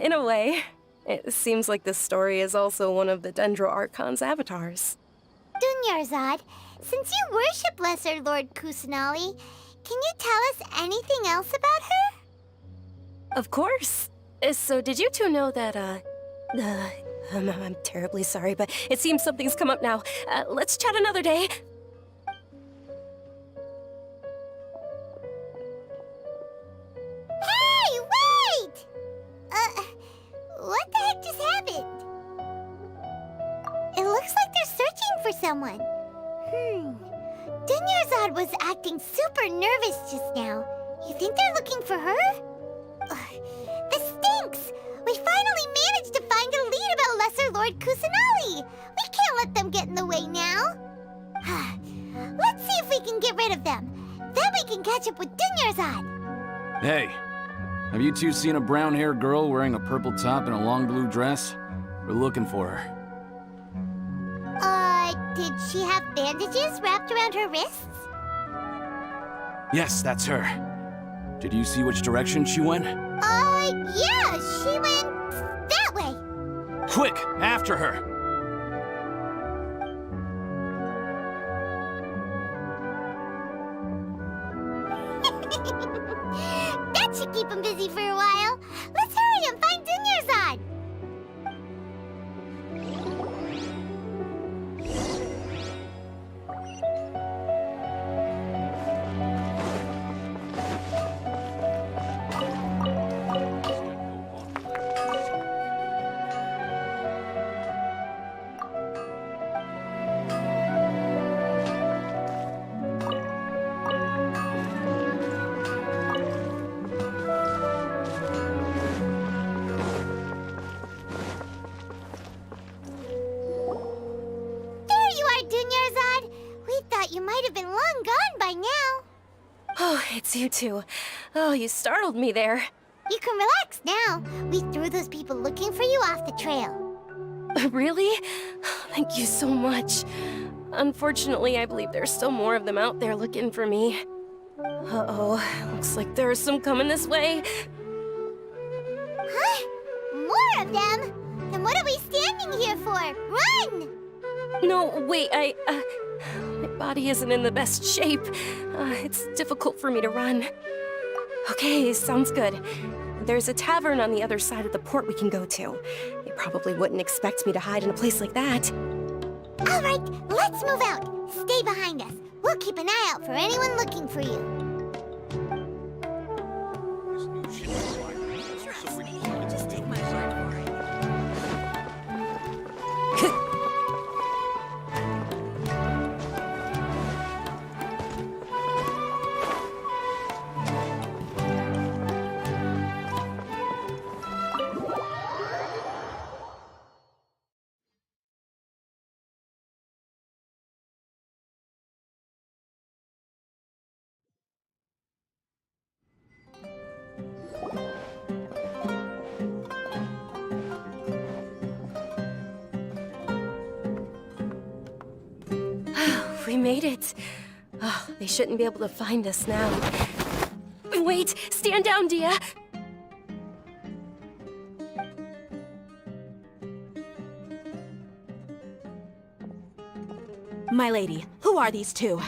L: In a way. It seems like this story is also one of the Dendro Archon's avatars.
A: Dunyarzad, since you worship Lesser Lord Kusanali, can you tell us anything else about her?
L: Of course. So did you two know that, I'm terribly sorry, but it seems something's come up now. Let's chat another day.
A: Hey, wait! What the heck just happened? It looks like they're searching for someone. Dunyarzad was acting super nervous just now. You think they're looking for her? Ugh, this stinks! We finally managed to find a lead about Lesser Lord Kusanali! We can't let them get in the way now! Let's see if we can get rid of them. Then we can catch up with Dunyarzad!
M: Hey, have you two seen a brown-haired girl wearing a purple top and a long blue dress? We're looking for her.
A: Did she have bandages wrapped around her wrists?
M: Yes, that's her. Did you see which direction she went?
A: Yeah, she went that way.
M: Quick, after her!
A: That should keep him busy for a while. Let's hurry and find Dunyarzad! You might have been long gone by now.
L: Oh, it's you two. Oh, you startled me there.
A: You can relax now. We threw those people looking for you off the trail.
L: Really? Thank you so much. Unfortunately, I believe there's still more of them out there looking for me. Uh-oh, looks like there's some coming this way.
A: Huh? More of them? Then what are we standing here for? Run!
L: No, wait, my body isn't in the best shape. It's difficult for me to run. Okay, sounds good. There's a tavern on the other side of the port we can go to. They probably wouldn't expect me to hide in a place like that.
A: All right, let's move out. Stay behind us. We'll keep an eye out for anyone looking for you.
J: Just take my word for it.
L: We made it. Oh, they shouldn't be able to find us now. Wait! Stand down, Dia!
J: My lady, who are these two?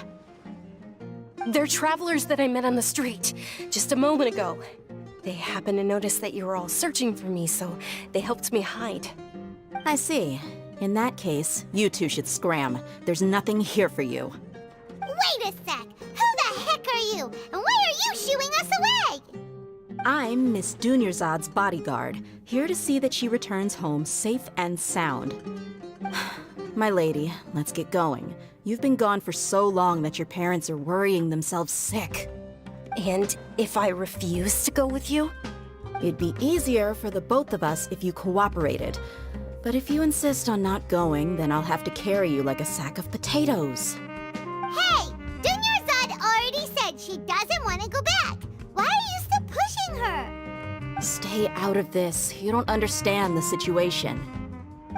L: They're travelers that I met on the street just a moment ago. They happened to notice that you were all searching for me, so they helped me hide.
J: I see. In that case, you two should scram. There's nothing here for you.
A: Wait a sec! Who the heck are you? And why are you shooing us away?
J: I'm Miss Dunyarzad's bodyguard, here to see that she returns home safe and sound. My lady, let's get going. You've been gone for so long that your parents are worrying themselves sick.
L: And if I refuse to go with you?
J: It'd be easier for the both of us if you cooperated. But if you insist on not going, then I'll have to carry you like a sack of potatoes.
A: Hey! Dunyarzad already said she doesn't want to go back. Why are you still pushing her?
J: Stay out of this. You don't understand the situation.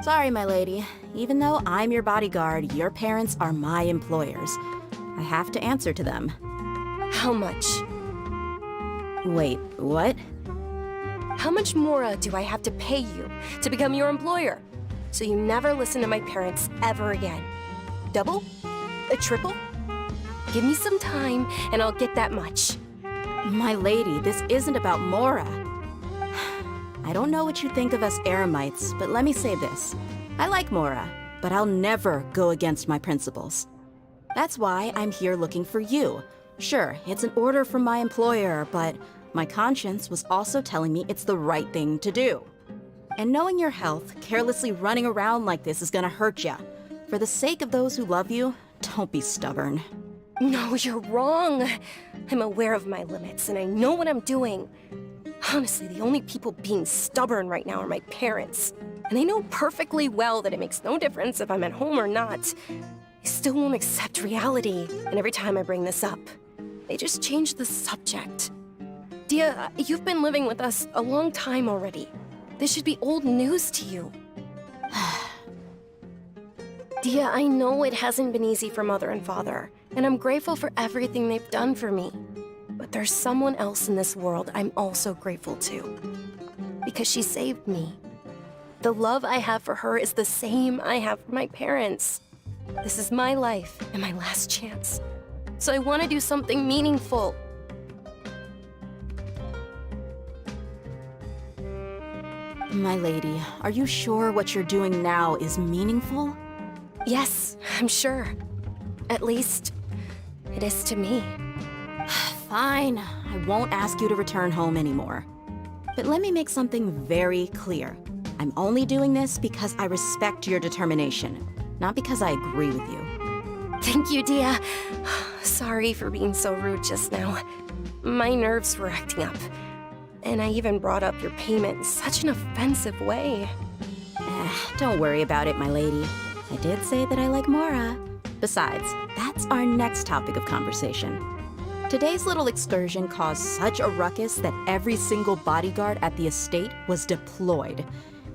J: Sorry, my lady. Even though I'm your bodyguard, your parents are my employers. I have to answer to them.
L: How much?
J: Wait, what?
L: How much more do I have to pay you to become your employer? So you never listen to my parents ever again. Double? A triple? Give me some time and I'll get that much.
J: My lady, this isn't about Mora. I don't know what you think of us Eremites, but let me say this. I like Mora, but I'll never go against my principles. That's why I'm here looking for you. Sure, it's an order from my employer, but my conscience was also telling me it's the right thing to do. And knowing your health, carelessly running around like this is gonna hurt ya. For the sake of those who love you, don't be stubborn.
L: No, you're wrong. I'm aware of my limits, and I know what I'm doing. Honestly, the only people being stubborn right now are my parents. And they know perfectly well that it makes no difference if I'm at home or not. They still won't accept reality, and every time I bring this up, they just change the subject. Dia, you've been living with us a long time already. This should be old news to you. Dia, I know it hasn't been easy for Mother and Father, and I'm grateful for everything they've done for me. But there's someone else in this world I'm also grateful to. Because she saved me. The love I have for her is the same I have for my parents. This is my life and my last chance. So I want to do something meaningful.
N: My lady, are you sure what you're doing now is meaningful?
L: Yes, I'm sure. At least, it is to me.
N: Fine, I won't ask you to return home anymore. But let me make something very clear. I'm only doing this because I respect your determination, not because I agree with you.
L: Thank you, Dia. Sorry for being so rude just now. My nerves were acting up. And I even brought up your payment in such an offensive way.
N: Don't worry about it, my lady. I did say that I like Mora. Besides, that's our next topic of conversation. Today's little excursion caused such a ruckus that every single bodyguard at the estate was deployed.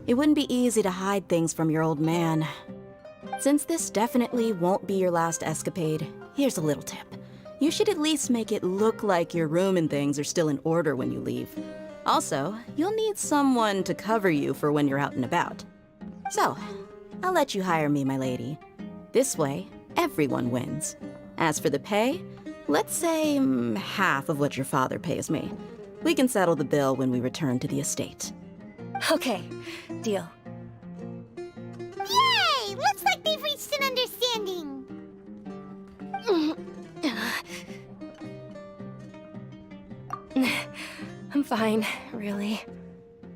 N: It wouldn't be easy to hide things from your old man. Since this definitely won't be your last escapade, here's a little tip. You should at least make it look like your room and things are still in order when you leave. Also, you'll need someone to cover you for when you're out and about. So, I'll let you hire me, my lady. This way, everyone wins. As for the pay, let's say half of what your father pays me. We can settle the bill when we return to the estate.
L: Okay, deal.
A: Yay! Looks like they've reached an understanding.
L: I'm fine, really.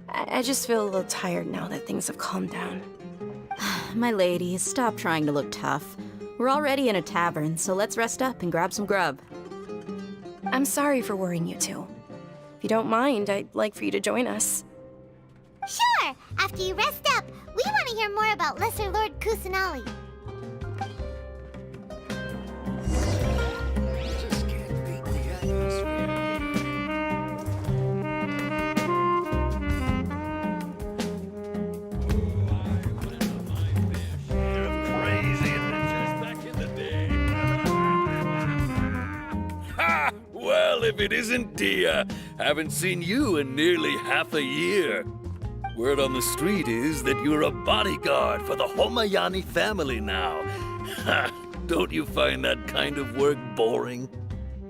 L: I just feel a little tired now that things have calmed down.
N: My lady, stop trying to look tough. We're already in a tavern, so let's rest up and grab some grub.
L: I'm sorry for worrying you two. If you don't mind, I'd like for you to join us.
A: Sure! After you rest up, we want to hear more about Lesser Lord Kusanali.
O: Well, if it isn't Dia, haven't seen you in nearly half a year. Word on the street is that you're a bodyguard for the Homayani family now. Ha! Don't you find that kind of work boring?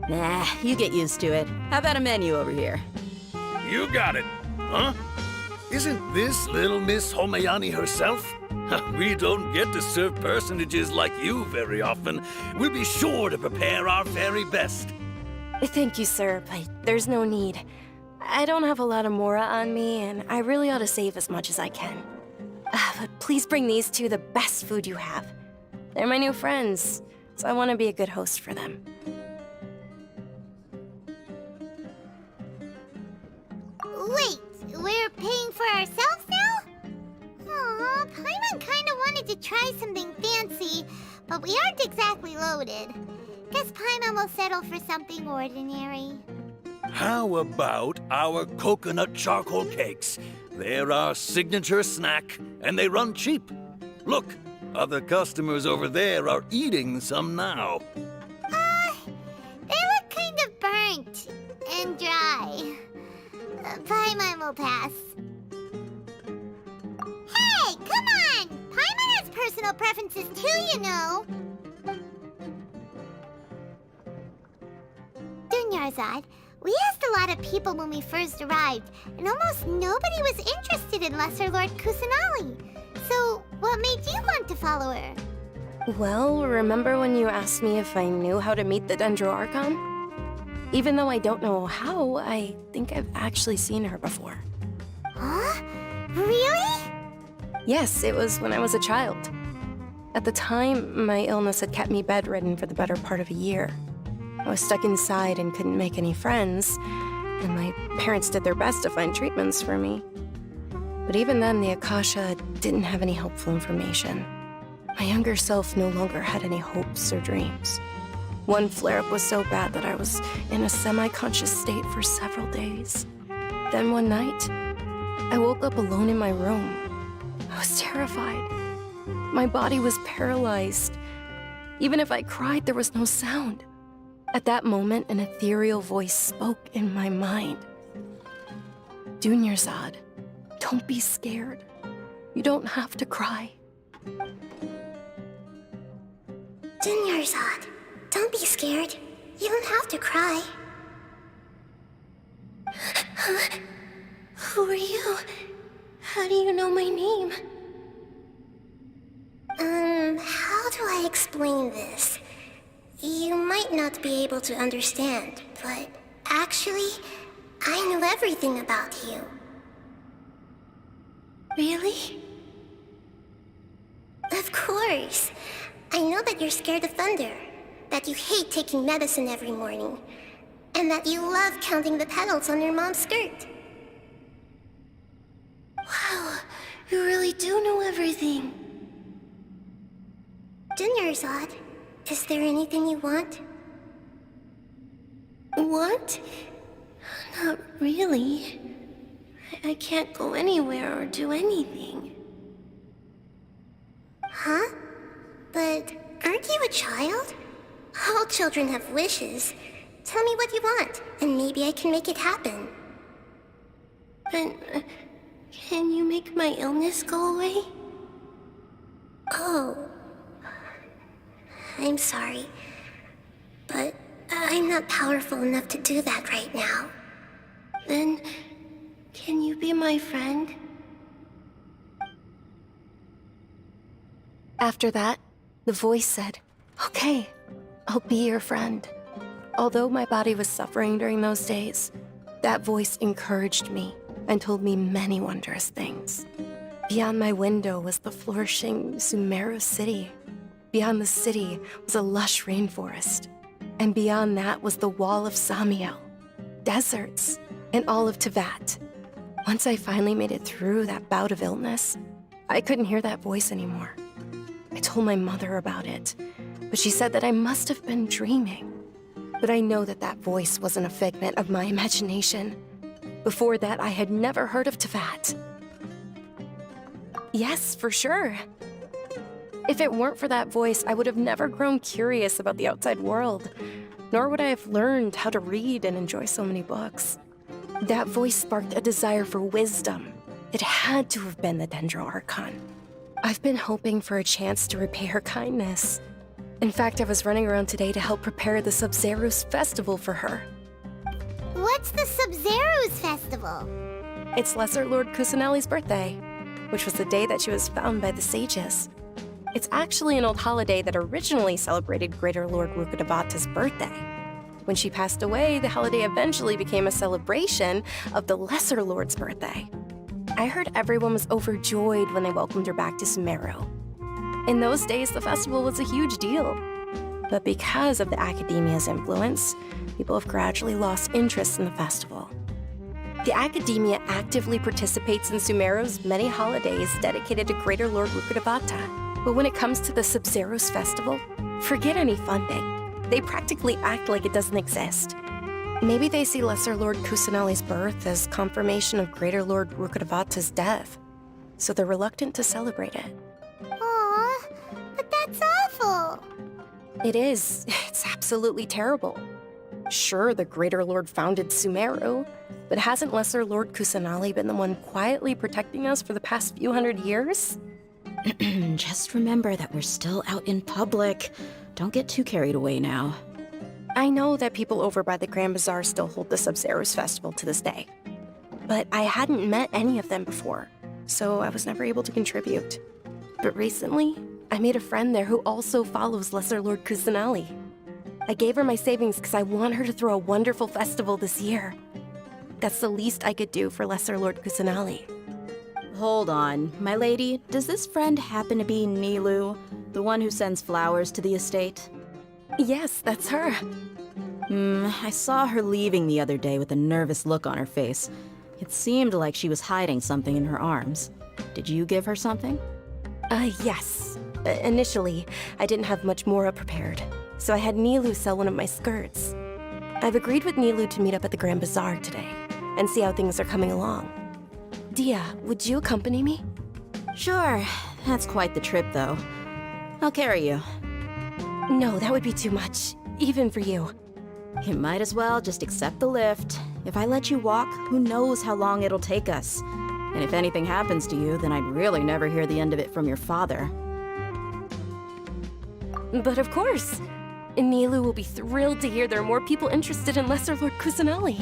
N: Nah, you get used to it. How about a menu over here?
O: You got it, huh? Isn't this little Miss Homayani herself? We don't get to serve personages like you very often. We'll be sure to prepare our very best.
L: Thank you, sir, but there's no need. I don't have a lot of Mora on me, and I really ought to save as much as I can. But please bring these two the best food you have. They're my new friends, so I want to be a good host for them.
A: Wait, we're paying for ourselves now? Aw, Paimon kinda wanted to try something fancy, but we aren't exactly loaded. Guess Paimon will settle for something ordinary.
O: How about our coconut charcoal cakes? They're our signature snack, and they run cheap. Look, other customers over there are eating some now.
A: They look kind of burnt and dry. Paimon will pass. Hey, come on! Paimon has personal preferences too, you know. Dunyarzad, we asked a lot of people when we first arrived, and almost nobody was interested in Lesser Lord Kusanali. So, what made you want to follow her?
L: Well, remember when you asked me if I knew how to meet the Dendro Archon? Even though I don't know how, I think I've actually seen her before.
A: Huh? Really?
L: Yes, it was when I was a child. At the time, my illness had kept me bedridden for the better part of a year. I was stuck inside and couldn't make any friends, and my parents did their best to find treatments for me. But even then, the Akasha didn't have any helpful information. My younger self no longer had any hopes or dreams. One flare-up was so bad that I was in a semi-conscious state for several days. Then one night, I woke up alone in my room. I was terrified. My body was paralyzed. Even if I cried, there was no sound. At that moment, an ethereal voice spoke in my mind. Dunyarzad, don't be scared. You don't have to cry.
A: Dunyarzad, don't be scared. You don't have to cry. Who are you? How do you know my name? How do I explain this? You might not be able to understand, but actually, I know everything about you. Really? Of course. I know that you're scared of thunder, that you hate taking medicine every morning, and that you love counting the petals on your mom's skirt. Wow, you really do know everything. Dunyarzad, is there anything you want? Want? Not really. I can't go anywhere or do anything. Huh? But aren't you a child? All children have wishes. Tell me what you want, and maybe I can make it happen. But can you make my illness go away? Oh. I'm sorry, but I'm not powerful enough to do that right now. Then, can you be my friend?
L: After that, the voice said, "Okay, I'll be your friend." Although my body was suffering during those days, that voice encouraged me and told me many wondrous things. Beyond my window was the flourishing Sumeru city. Beyond the city was a lush rainforest. And beyond that was the wall of Samiel, deserts, and all of Tevat. Once I finally made it through that bout of illness, I couldn't hear that voice anymore. I told my mother about it, but she said that I must have been dreaming. But I know that that voice wasn't a figment of my imagination. Before that, I had never heard of Tevat. Yes, for sure. If it weren't for that voice, I would have never grown curious about the outside world, nor would I have learned how to read and enjoy so many books. That voice sparked a desire for wisdom. It had to have been the Dendro Archon. I've been hoping for a chance to repay her kindness. In fact, I was running around today to help prepare the Sub-Zero's festival for her.
A: What's the Sub-Zero's festival?
L: It's Lesser Lord Kusanali's birthday, which was the day that she was found by the sages. It's actually an old holiday that originally celebrated Greater Lord Rukkhadevata's birthday. When she passed away, the holiday eventually became a celebration of the Lesser Lord's birthday. I heard everyone was overjoyed when they welcomed her back to Sumeru. In those days, the festival was a huge deal. But because of the Academia's influence, people have gradually lost interest in the festival. The Academia actively participates in Sumeru's many holidays dedicated to Greater Lord Rukkhadevata. But when it comes to the Sub-Zero's festival, forget any funding. They practically act like it doesn't exist. Maybe they see Lesser Lord Kusanali's birth as confirmation of Greater Lord Rukkhadevata's death, so they're reluctant to celebrate it.
A: Aw, but that's awful.
L: It is. It's absolutely terrible. Sure, the Greater Lord founded Sumeru, but hasn't Lesser Lord Kusanali been the one quietly protecting us for the past few hundred years?
N: Just remember that we're still out in public. Don't get too carried away now.
L: I know that people over by the Grand Bazaar still hold the Sub-Zero's festival to this day. But I hadn't met any of them before, so I was never able to contribute. But recently, I made a friend there who also follows Lesser Lord Kusanali. I gave her my savings because I want her to throw a wonderful festival this year. That's the least I could do for Lesser Lord Kusanali.
N: Hold on, my lady. Does this friend happen to be Nilu, the one who sends flowers to the estate?
L: Yes, that's her.
N: I saw her leaving the other day with a nervous look on her face. It seemed like she was hiding something in her arms. Did you give her something?
L: Yes. Initially, I didn't have much Mora prepared, so I had Nilu sell one of my skirts. I've agreed with Nilu to meet up at the Grand Bazaar today, and see how things are coming along. Dia, would you accompany me?
N: Sure. That's quite the trip, though. I'll carry you.
L: No, that would be too much, even for you.
N: You might as well just accept the lift. If I let you walk, who knows how long it'll take us. And if anything happens to you, then I'd really never hear the end of it from your father.
L: But of course. Nilu will be thrilled to hear there are more people interested in Lesser Lord Kusanali.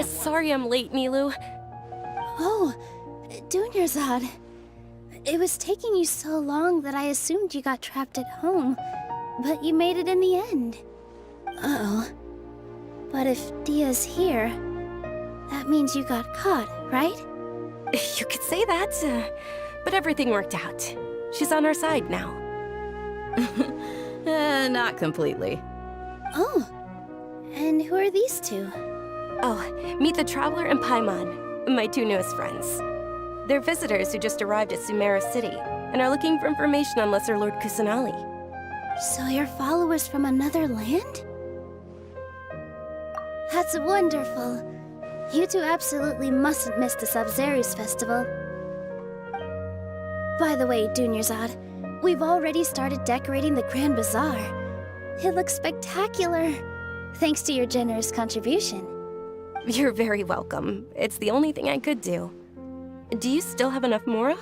L: Sorry I'm late, Nilu.
A: Oh, Dunyarzad. It was taking you so long that I assumed you got trapped at home, but you made it in the end. Uh-oh. But if Dia's here, that means you got caught, right?
L: You could say that, but everything worked out. She's on our side now.
N: Not completely.
A: Oh, and who are these two?
L: Oh, meet the Traveler and Paimon, my two newest friends. They're visitors who just arrived at Sumeru City and are looking for information on Lesser Lord Kusanali.
A: So you're followers from another land? That's wonderful. You two absolutely mustn't miss the Sabzeruz festival. By the way, Dunyarzad, we've already started decorating the Grand Bazaar. It looks spectacular, thanks to your generous contribution.
L: You're very welcome. It's the only thing I could do. Do you still have enough Mora?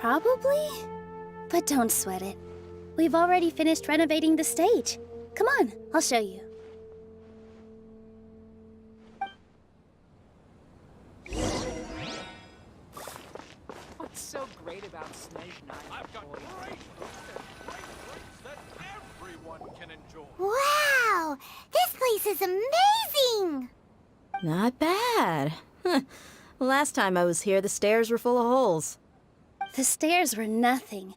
A: Probably? But don't sweat it. We've already finished renovating the stage. Come on, I'll show you.
C: What's so great about Snake Night? I've got great drinks that everyone can enjoy.
A: Wow! This place is amazing!
N: Not bad. Last time I was here, the stairs were full of holes.
A: The stairs were nothing.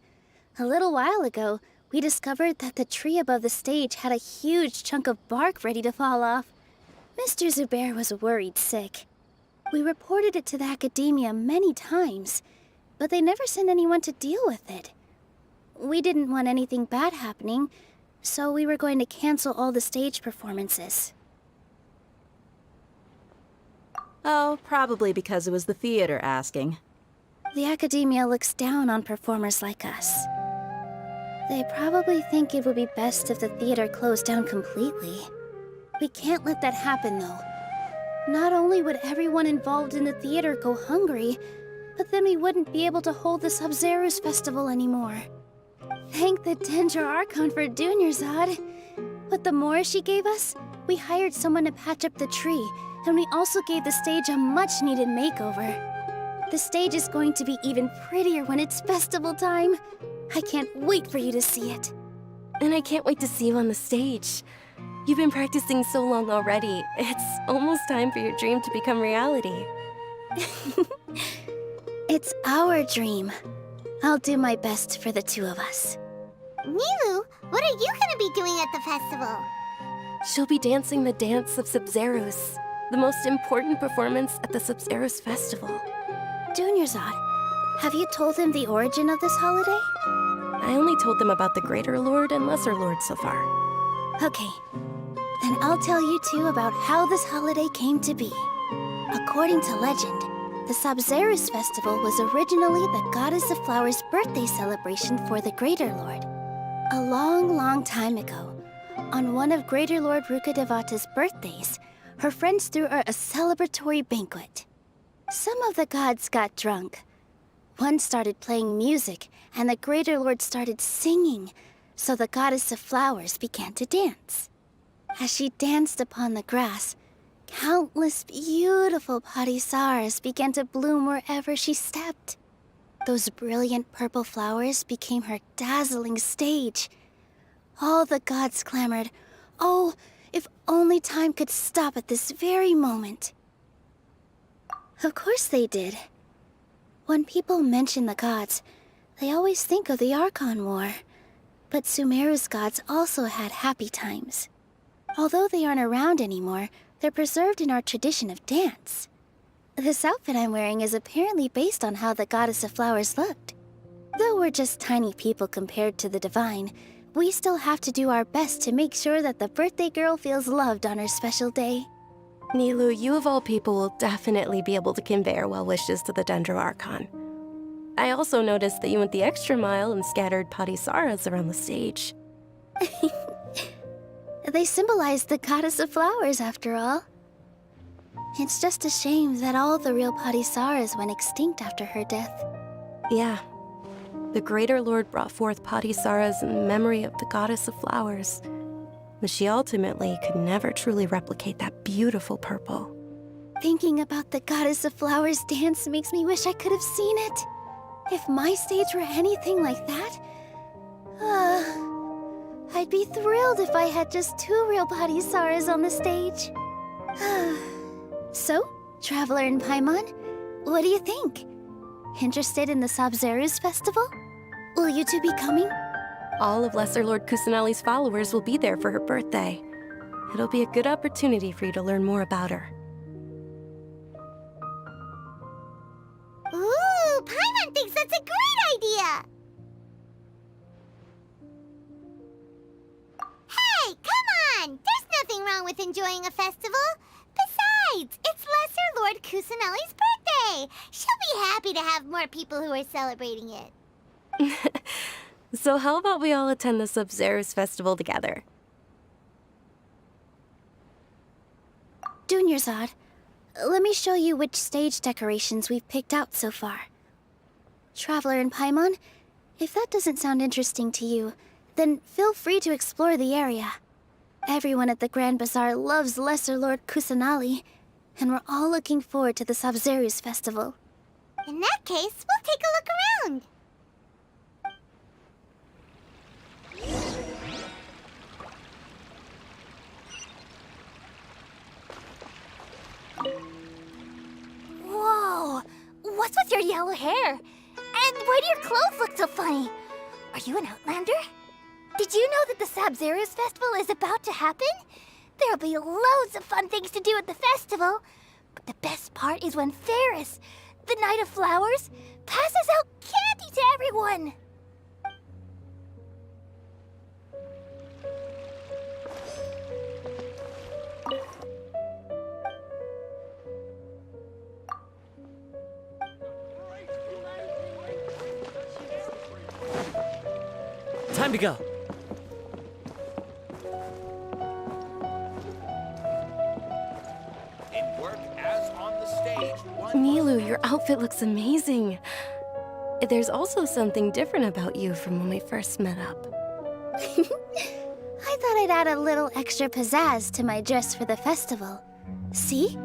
A: A little while ago, we discovered that the tree above the stage had a huge chunk of bark ready to fall off. Mr. Zubair was worried sick. We reported it to the academia many times, but they never sent anyone to deal with it. We didn't want anything bad happening, so we were going to cancel all the stage performances.
N: Oh, probably because it was the theater asking.
A: The academia looks down on performers like us. They probably think it would be best if the theater closed down completely. We can't let that happen, though. Not only would everyone involved in the theater go hungry, but then we wouldn't be able to hold the Sabzeruz festival anymore. Thank the Dendro Archon for Dunyarzad. With the Mora she gave us, we hired someone to patch up the tree, and we also gave the stage a much-needed makeover. The stage is going to be even prettier when it's festival time. I can't wait for you to see it.
L: And I can't wait to see you on the stage. You've been practicing so long already. It's almost time for your dream to become reality.
A: It's our dream. I'll do my best for the two of us.
P: Nilu, what are you gonna be doing at the festival?
L: She'll be dancing the dance of Sabzeruz. The most important performance at the Sub-Zero's festival.
A: Junior Zod, have you told him the origin of this holiday?
L: I only told them about the Greater Lord and Lesser Lord so far.
A: Okay, then I'll tell you two about how this holiday came to be. According to legend, the Sub-Zero's festival was originally the Goddess of Flowers' birthday celebration for the Greater Lord. A long, long time ago, on one of Greater Lord Rukkhadevata's birthdays, her friends threw her a celebratory banquet. Some of the gods got drunk. One started playing music, and the Greater Lord started singing, so the Goddess of Flowers began to dance. As she danced upon the grass, countless beautiful parisaras began to bloom wherever she stepped. Those brilliant purple flowers became her dazzling stage. All the gods clamored, "Oh, if only time could stop at this very moment." Of course they did. When people mention the gods, they always think of the Archon War. But Sumeru's gods also had happy times. Although they aren't around anymore, they're preserved in our tradition of dance. This outfit I'm wearing is apparently based on how the Goddess of Flowers looked. Though we're just tiny people compared to the Divine, we still have to do our best to make sure that the birthday girl feels loved on her special day.
L: Nilou, you of all people will definitely be able to convey our well wishes to the Dendro Archon. I also noticed that you went the extra mile and scattered parisaras around the stage.
A: They symbolize the Goddess of Flowers, after all. It's just a shame that all the real parisaras went extinct after her death.
L: Yeah. The Greater Lord brought forth parisaras in memory of the Goddess of Flowers, but she ultimately could never truly replicate that beautiful purple.
A: Thinking about the Goddess of Flowers dance makes me wish I could have seen it. If my stage were anything like that, I'd be thrilled if I had just 2 real parisaras on the stage. So, Traveler and Paimon, what do you think? Interested in the Sub-Zero's festival? Will you two be coming?
L: All of Lesser Lord Kusanali's followers will be there for her birthday. It'll be a good opportunity for you to learn more about her.
P: Ooh, Paimon thinks that's a great idea! Hey, come on! There's nothing wrong with enjoying a festival. Besides, it's Lesser Lord Kusanali's birthday. She'll be happy to have more people who are celebrating it.
L: So how about we all attend the Sub-Zero's festival together?
A: Junior Zod, let me show you which stage decorations we've picked out so far. Traveler and Paimon, if that doesn't sound interesting to you, then feel free to explore the area. Everyone at the Grand Bazaar loves Lesser Lord Kusanali, and we're all looking forward to the Sub-Zero's festival.
P: In that case, we'll take a look around.
A: Whoa! What's with your yellow hair? And why do your clothes look so funny? Are you an Outlander? Did you know that the Sub-Zero's festival is about to happen? There'll be loads of fun things to do at the festival. But the best part is when Ferris, the Knight of Flowers, passes out candy to everyone.
Q: Time to go.
E: In work as on the stage.
L: Nilou, your outfit looks amazing. There's also something different about you from when we first met up.
A: I thought I'd add a little extra pizzazz to my dress for the festival. See?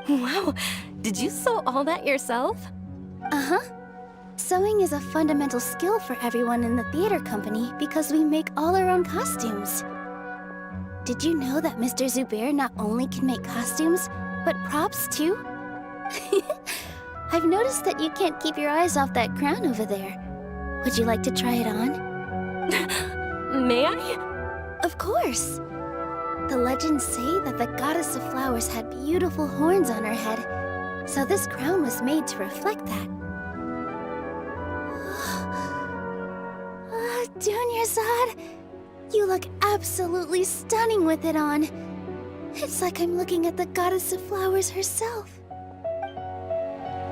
L: Wow, did you sew all that yourself?
A: Uh-huh. Sewing is a fundamental skill for everyone in the theater company because we make all our own costumes. Did you know that Mr. Zubair not only can make costumes, but props too? I've noticed that you can't keep your eyes off that crown over there. Would you like to try it on?
L: May I?
A: Of course.
Q: The legends say that the goddess of flowers had beautiful horns on her head, so this crown was made to reflect that. Dunyarzad, you look absolutely stunning with it on. It's like I'm looking at the goddess of flowers herself.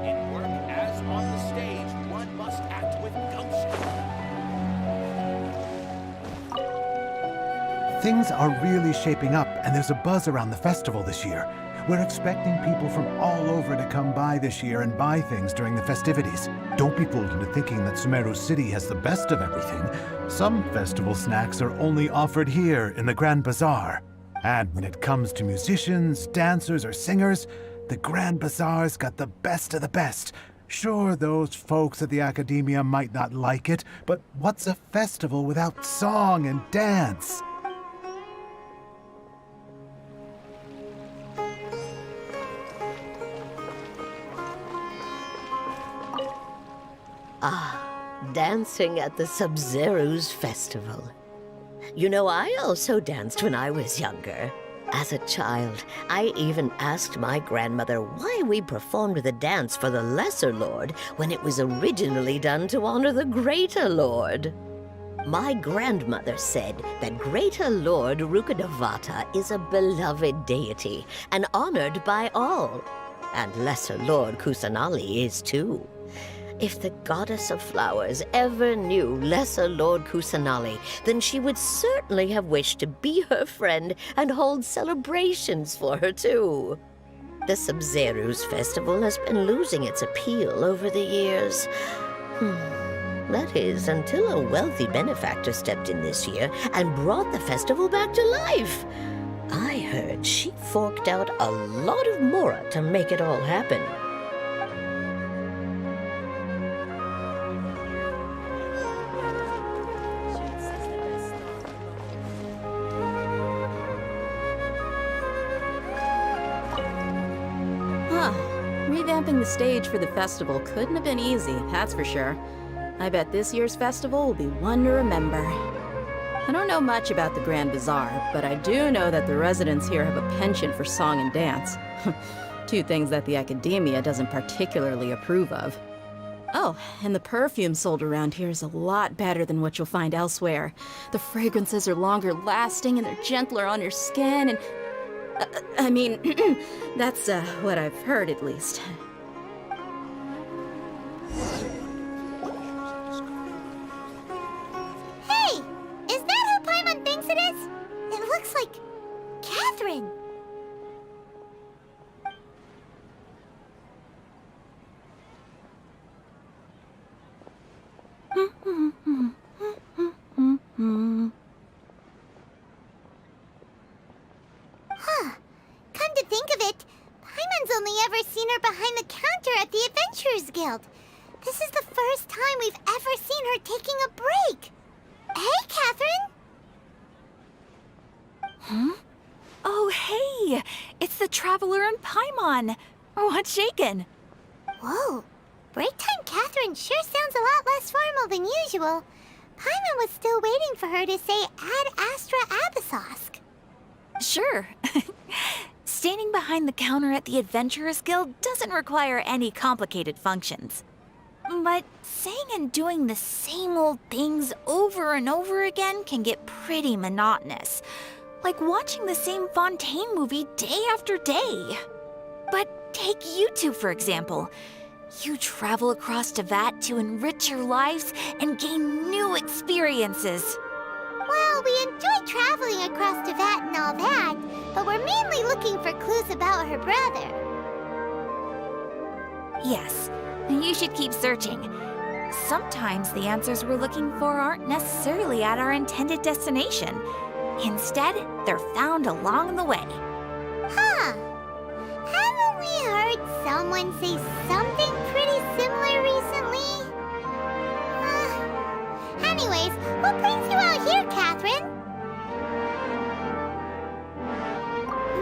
R: In work as on the stage, one must act with gumption.
S: Things are really shaping up, and there's a buzz around the festival this year. We're expecting people from all over to come by this year and buy things during the festivities. Don't be fooled into thinking that Sumeru City has the best of everything. Some festival snacks are only offered here in the Grand Bazaar. And when it comes to musicians, dancers, or singers, the Grand Bazaar's got the best of the best. Sure, those folks at the Academia might not like it, but what's a festival without song and dance?
T: Dancing at the Sub-Zero's festival. You know, I also danced when I was younger. As a child, I even asked my grandmother why we performed the dance for the Lesser Lord when it was originally done to honor the Greater Lord. My grandmother said that Greater Lord Rukkhadevata is a beloved deity and honored by all. And Lesser Lord Kusanali is too. If the goddess of flowers ever knew Lesser Lord Kusanali, then she would certainly have wished to be her friend and hold celebrations for her too. The Sub-Zero's festival has been losing its appeal over the years. That is, until a wealthy benefactor stepped in this year and brought the festival back to life. I heard she forked out a lot of mora to make it all happen.
N: Revamping the stage for the festival couldn't have been easy, that's for sure. I bet this year's festival will be one to remember. I don't know much about the Grand Bazaar, but I do know that the residents here have a penchant for song and dance. Two things that the Academia doesn't particularly approve of. Oh, and the perfume sold around here is a lot better than what you'll find elsewhere. The fragrances are longer lasting and they're gentler on your skin and... I mean, that's what I've heard at least.
P: Hey! Is that who Paimon thinks it is? It looks like Catherine. Come to think of it, Paimon's only ever seen her behind the counter at the Adventurers Guild. This is the first time we've ever seen her taking a break. Hey, Catherine!
J: Huh? Oh, hey! It's the Traveler and Paimon! What's shaken?
P: Whoa, break time Catherine sure sounds a lot less formal than usual. Paimon was still waiting for her to say Ad Astra Abyssosque.
J: Sure. Standing behind the counter at the Adventurers Guild doesn't require any complicated functions. But saying and doing the same old things over and over again can get pretty monotonous. Like watching the same Fontaine movie day after day. But take you two, for example. You travel across Tevat to enrich your lives and gain new experiences.
P: Well, we enjoy traveling across Tevat and all that, but we're mainly looking for clues about her brother.
J: Yes, you should keep searching. Sometimes the answers we're looking for aren't necessarily at our intended destination. Instead, they're found along the way.
P: Huh. Haven't we heard someone say something pretty similar recently? Anyways, what brings you out here, Catherine?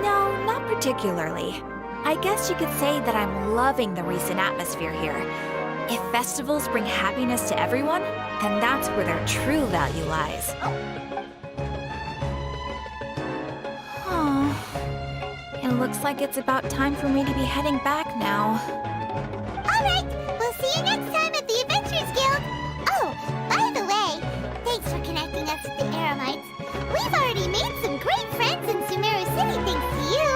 J: No, not particularly. I guess you could say that I'm loving the recent atmosphere here. If festivals bring happiness to everyone, then that's where their true value lies. Looks like it's about time for me to be heading back now.
P: Alright, we'll see you next time at the Adventurers Guild! Oh, by the way, thanks for connecting us with the Eremites. We've already made some great friends in Sumeru City thanks to you!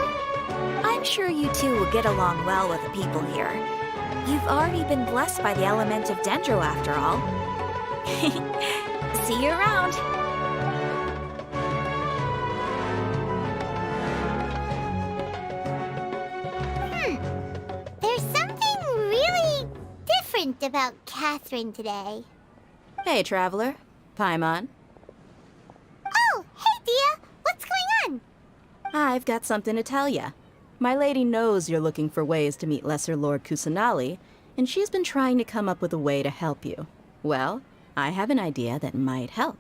J: I'm sure you two will get along well with the people here. You've already been blessed by the element of Dendro after all. See you around!
P: There's something really different about Catherine today.
N: Hey, Traveler. Paimon.
P: Oh, hey, Dia! What's going on?
N: I've got something to tell ya. My lady knows you're looking for ways to meet Lesser Lord Kusanali, and she's been trying to come up with a way to help you. Well, I have an idea that might help.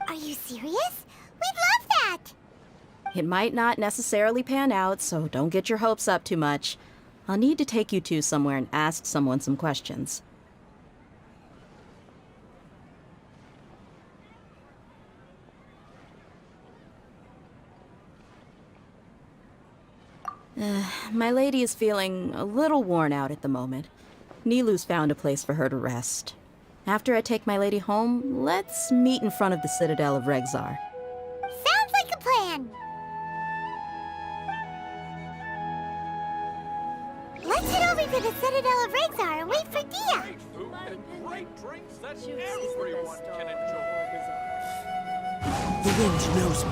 P: Are you serious? We'd love that!
N: It might not necessarily pan out, so don't get your hopes up too much. I'll need to take you two somewhere and ask someone some questions. My lady is feeling a little worn out at the moment. Nilu's found a place for her to rest. After I take my lady home, let's meet in front of the Citadel of Regzar.
P: Sounds like a plan! Let's head over to the Citadel of Regzar and wait for Dia!
C: Great food and great drinks that everyone can enjoy.
R: The wind knows me.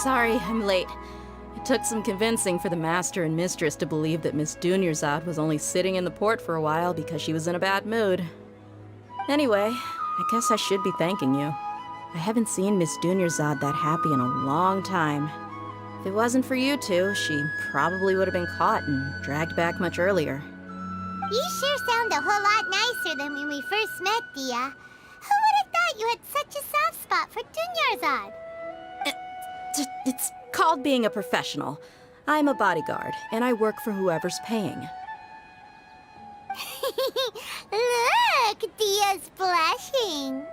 N: Sorry, I'm late. It took some convincing for the master and mistress to believe that Miss Dunyarzad was only sitting in the port for a while because she was in a bad mood. Anyway, I guess I should be thanking you. I haven't seen Miss Dunyarzad that happy in a long time. If it wasn't for you two, she probably would have been caught and dragged back much earlier.
P: You sure sound a whole lot nicer than when we first met, Dia. Who would have thought you had such a soft spot for Dunyarzad?
N: It's called being a professional. I'm a bodyguard, and I work for whoever's paying.
P: Look, Dia's blushing.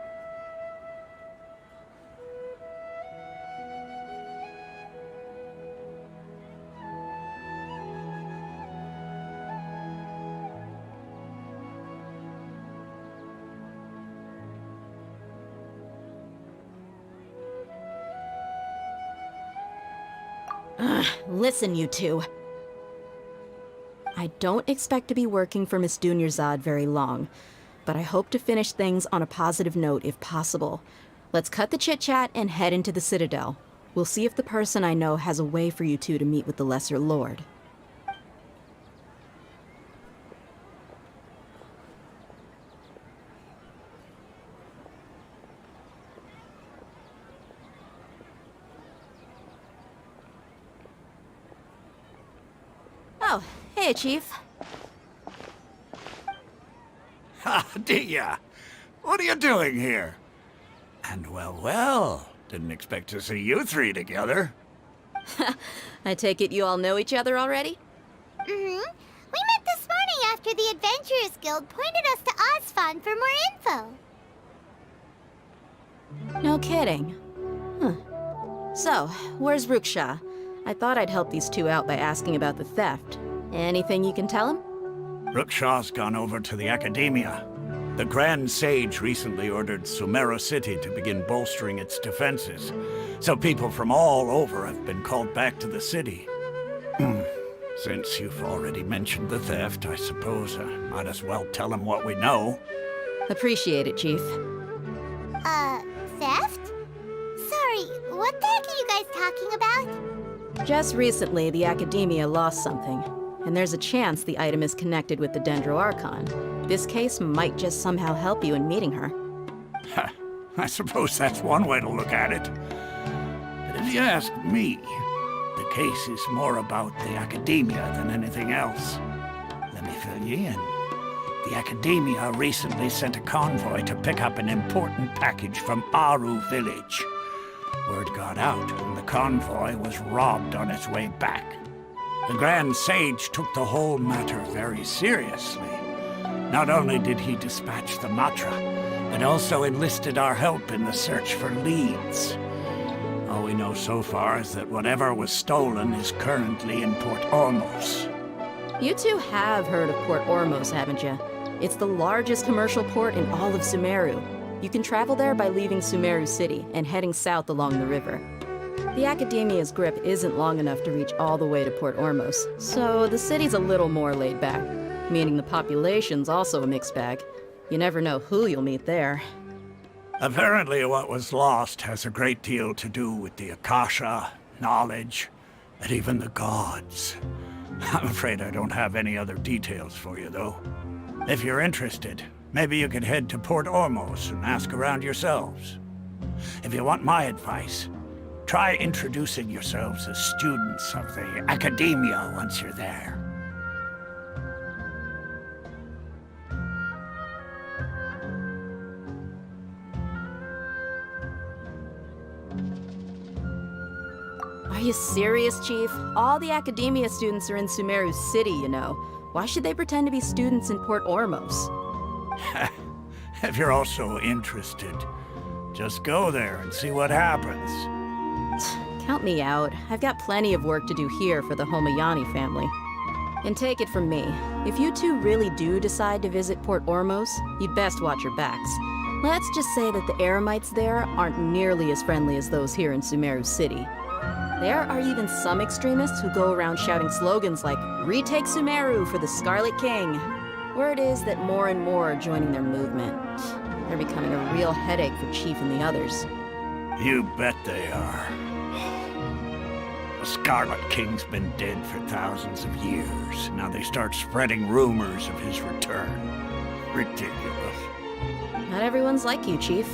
N: Listen, you two. I don't expect to be working for Miss Dunyarzad very long, but I hope to finish things on a positive note if possible. Let's cut the chit-chat and head into the Citadel. We'll see if the person I know has a way for you two to meet with the Lesser Lord. Oh, hey, Chief.
K: Ha, Dia! What are you doing here? And well, didn't expect to see you three together.
N: I take it you all know each other already?
P: Mm-hmm. We met this morning after the Adventurers Guild pointed us to Osfon for more info.
N: No kidding. Huh. So, where's Ruksha? I thought I'd help these two out by asking about the theft. Anything you can tell him?
K: Rukshaw's gone over to the Academia. The Grand Sage recently ordered Sumeru City to begin bolstering its defenses, so people from all over have been called back to the city. Since you've already mentioned the theft, I suppose I might as well tell him what we know.
N: Appreciate it, Chief.
P: Theft? Sorry, what the heck are you guys talking about?
N: Just recently, the Academia lost something, and there's a chance the item is connected with the Dendro Archon. This case might just somehow help you in meeting her.
K: I suppose that's one way to look at it. But if you ask me, the case is more about the Academia than anything else. Let me fill you in. The Academia recently sent a convoy to pick up an important package from Aru village. Word got out, and the convoy was robbed on its way back. The Grand Sage took the whole matter very seriously. Not only did he dispatch the Matra, but also enlisted our help in the search for leads. All we know so far is that whatever was stolen is currently in Port Ormos.
N: You two have heard of Port Ormos, haven't you? It's the largest commercial port in all of Sumeru. You can travel there by leaving Sumeru City and heading south along the river. The Academia's grip isn't long enough to reach all the way to Port Ormos, so the city's a little more laid back, meaning the population's also a mixed bag. You never know who you'll meet there.
K: Apparently what was lost has a great deal to do with the Akasha, knowledge, and even the gods. I'm afraid I don't have any other details for you, though. If you're interested, maybe you could head to Port Ormos and ask around yourselves. If you want my advice, try introducing yourselves as students of the Academia once you're there.
N: Are you serious, Chief? All the Academia students are in Sumeru City, you know. Why should they pretend to be students in Port Ormos?
K: If you're also interested, just go there and see what happens.
N: Count me out. I've got plenty of work to do here for the Homayani family. And take it from me, if you two really do decide to visit Port Ormos, you'd best watch your backs. Let's just say that the Eremites there aren't nearly as friendly as those here in Sumeru City. There are even some extremists who go around shouting slogans like, "Retake Sumeru for the Scarlet King." Word is that more and more are joining their movement. They're becoming a real headache for Chief and the others.
K: You bet they are. The Scarlet King's been dead for thousands of years. Now they start spreading rumors of his return. Ridiculous.
N: Not everyone's like you, Chief.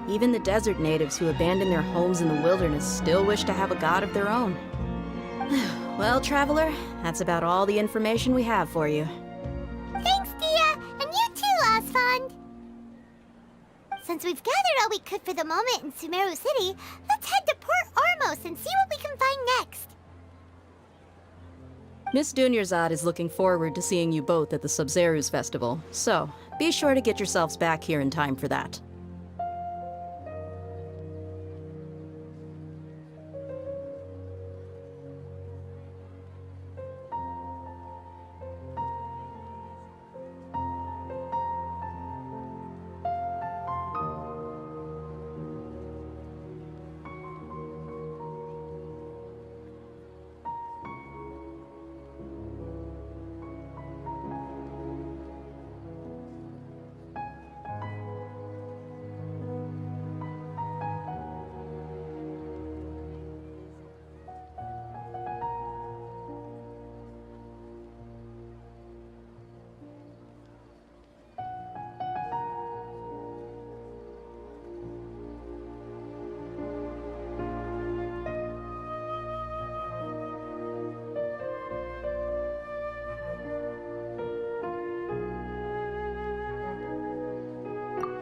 N: Even the desert natives who abandoned their homes in the wilderness still wish to have a god of their own. Well, Traveler, that's about all the information we have for you.
P: Thanks, Dia! And you too, Osfond! Since we've gathered all we could for the moment in Sumeru City, let's head to Port Ormos and see what we can find next.
N: Miss Dunyarzad is looking forward to seeing you both at the Sub-Zerus Festival, so be sure to get yourselves back here in time for that.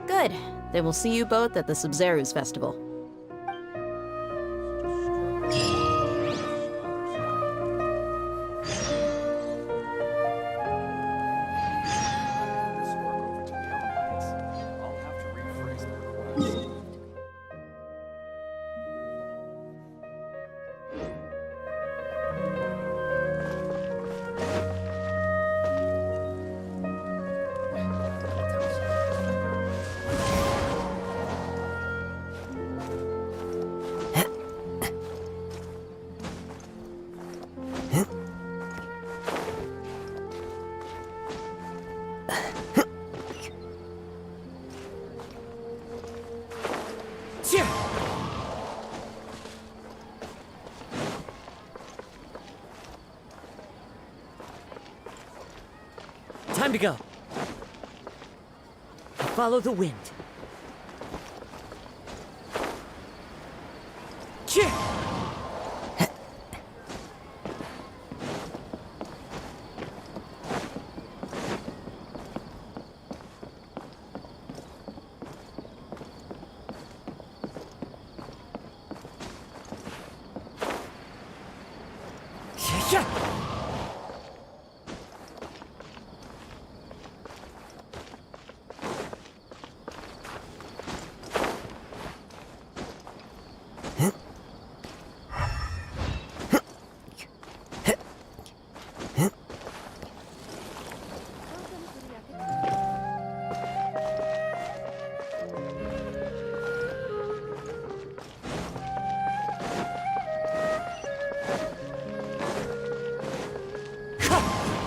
N: Good. Then we'll see you both at the Sub-Zerus Festival.
U: Time to go. Follow the wind.
F: Ah!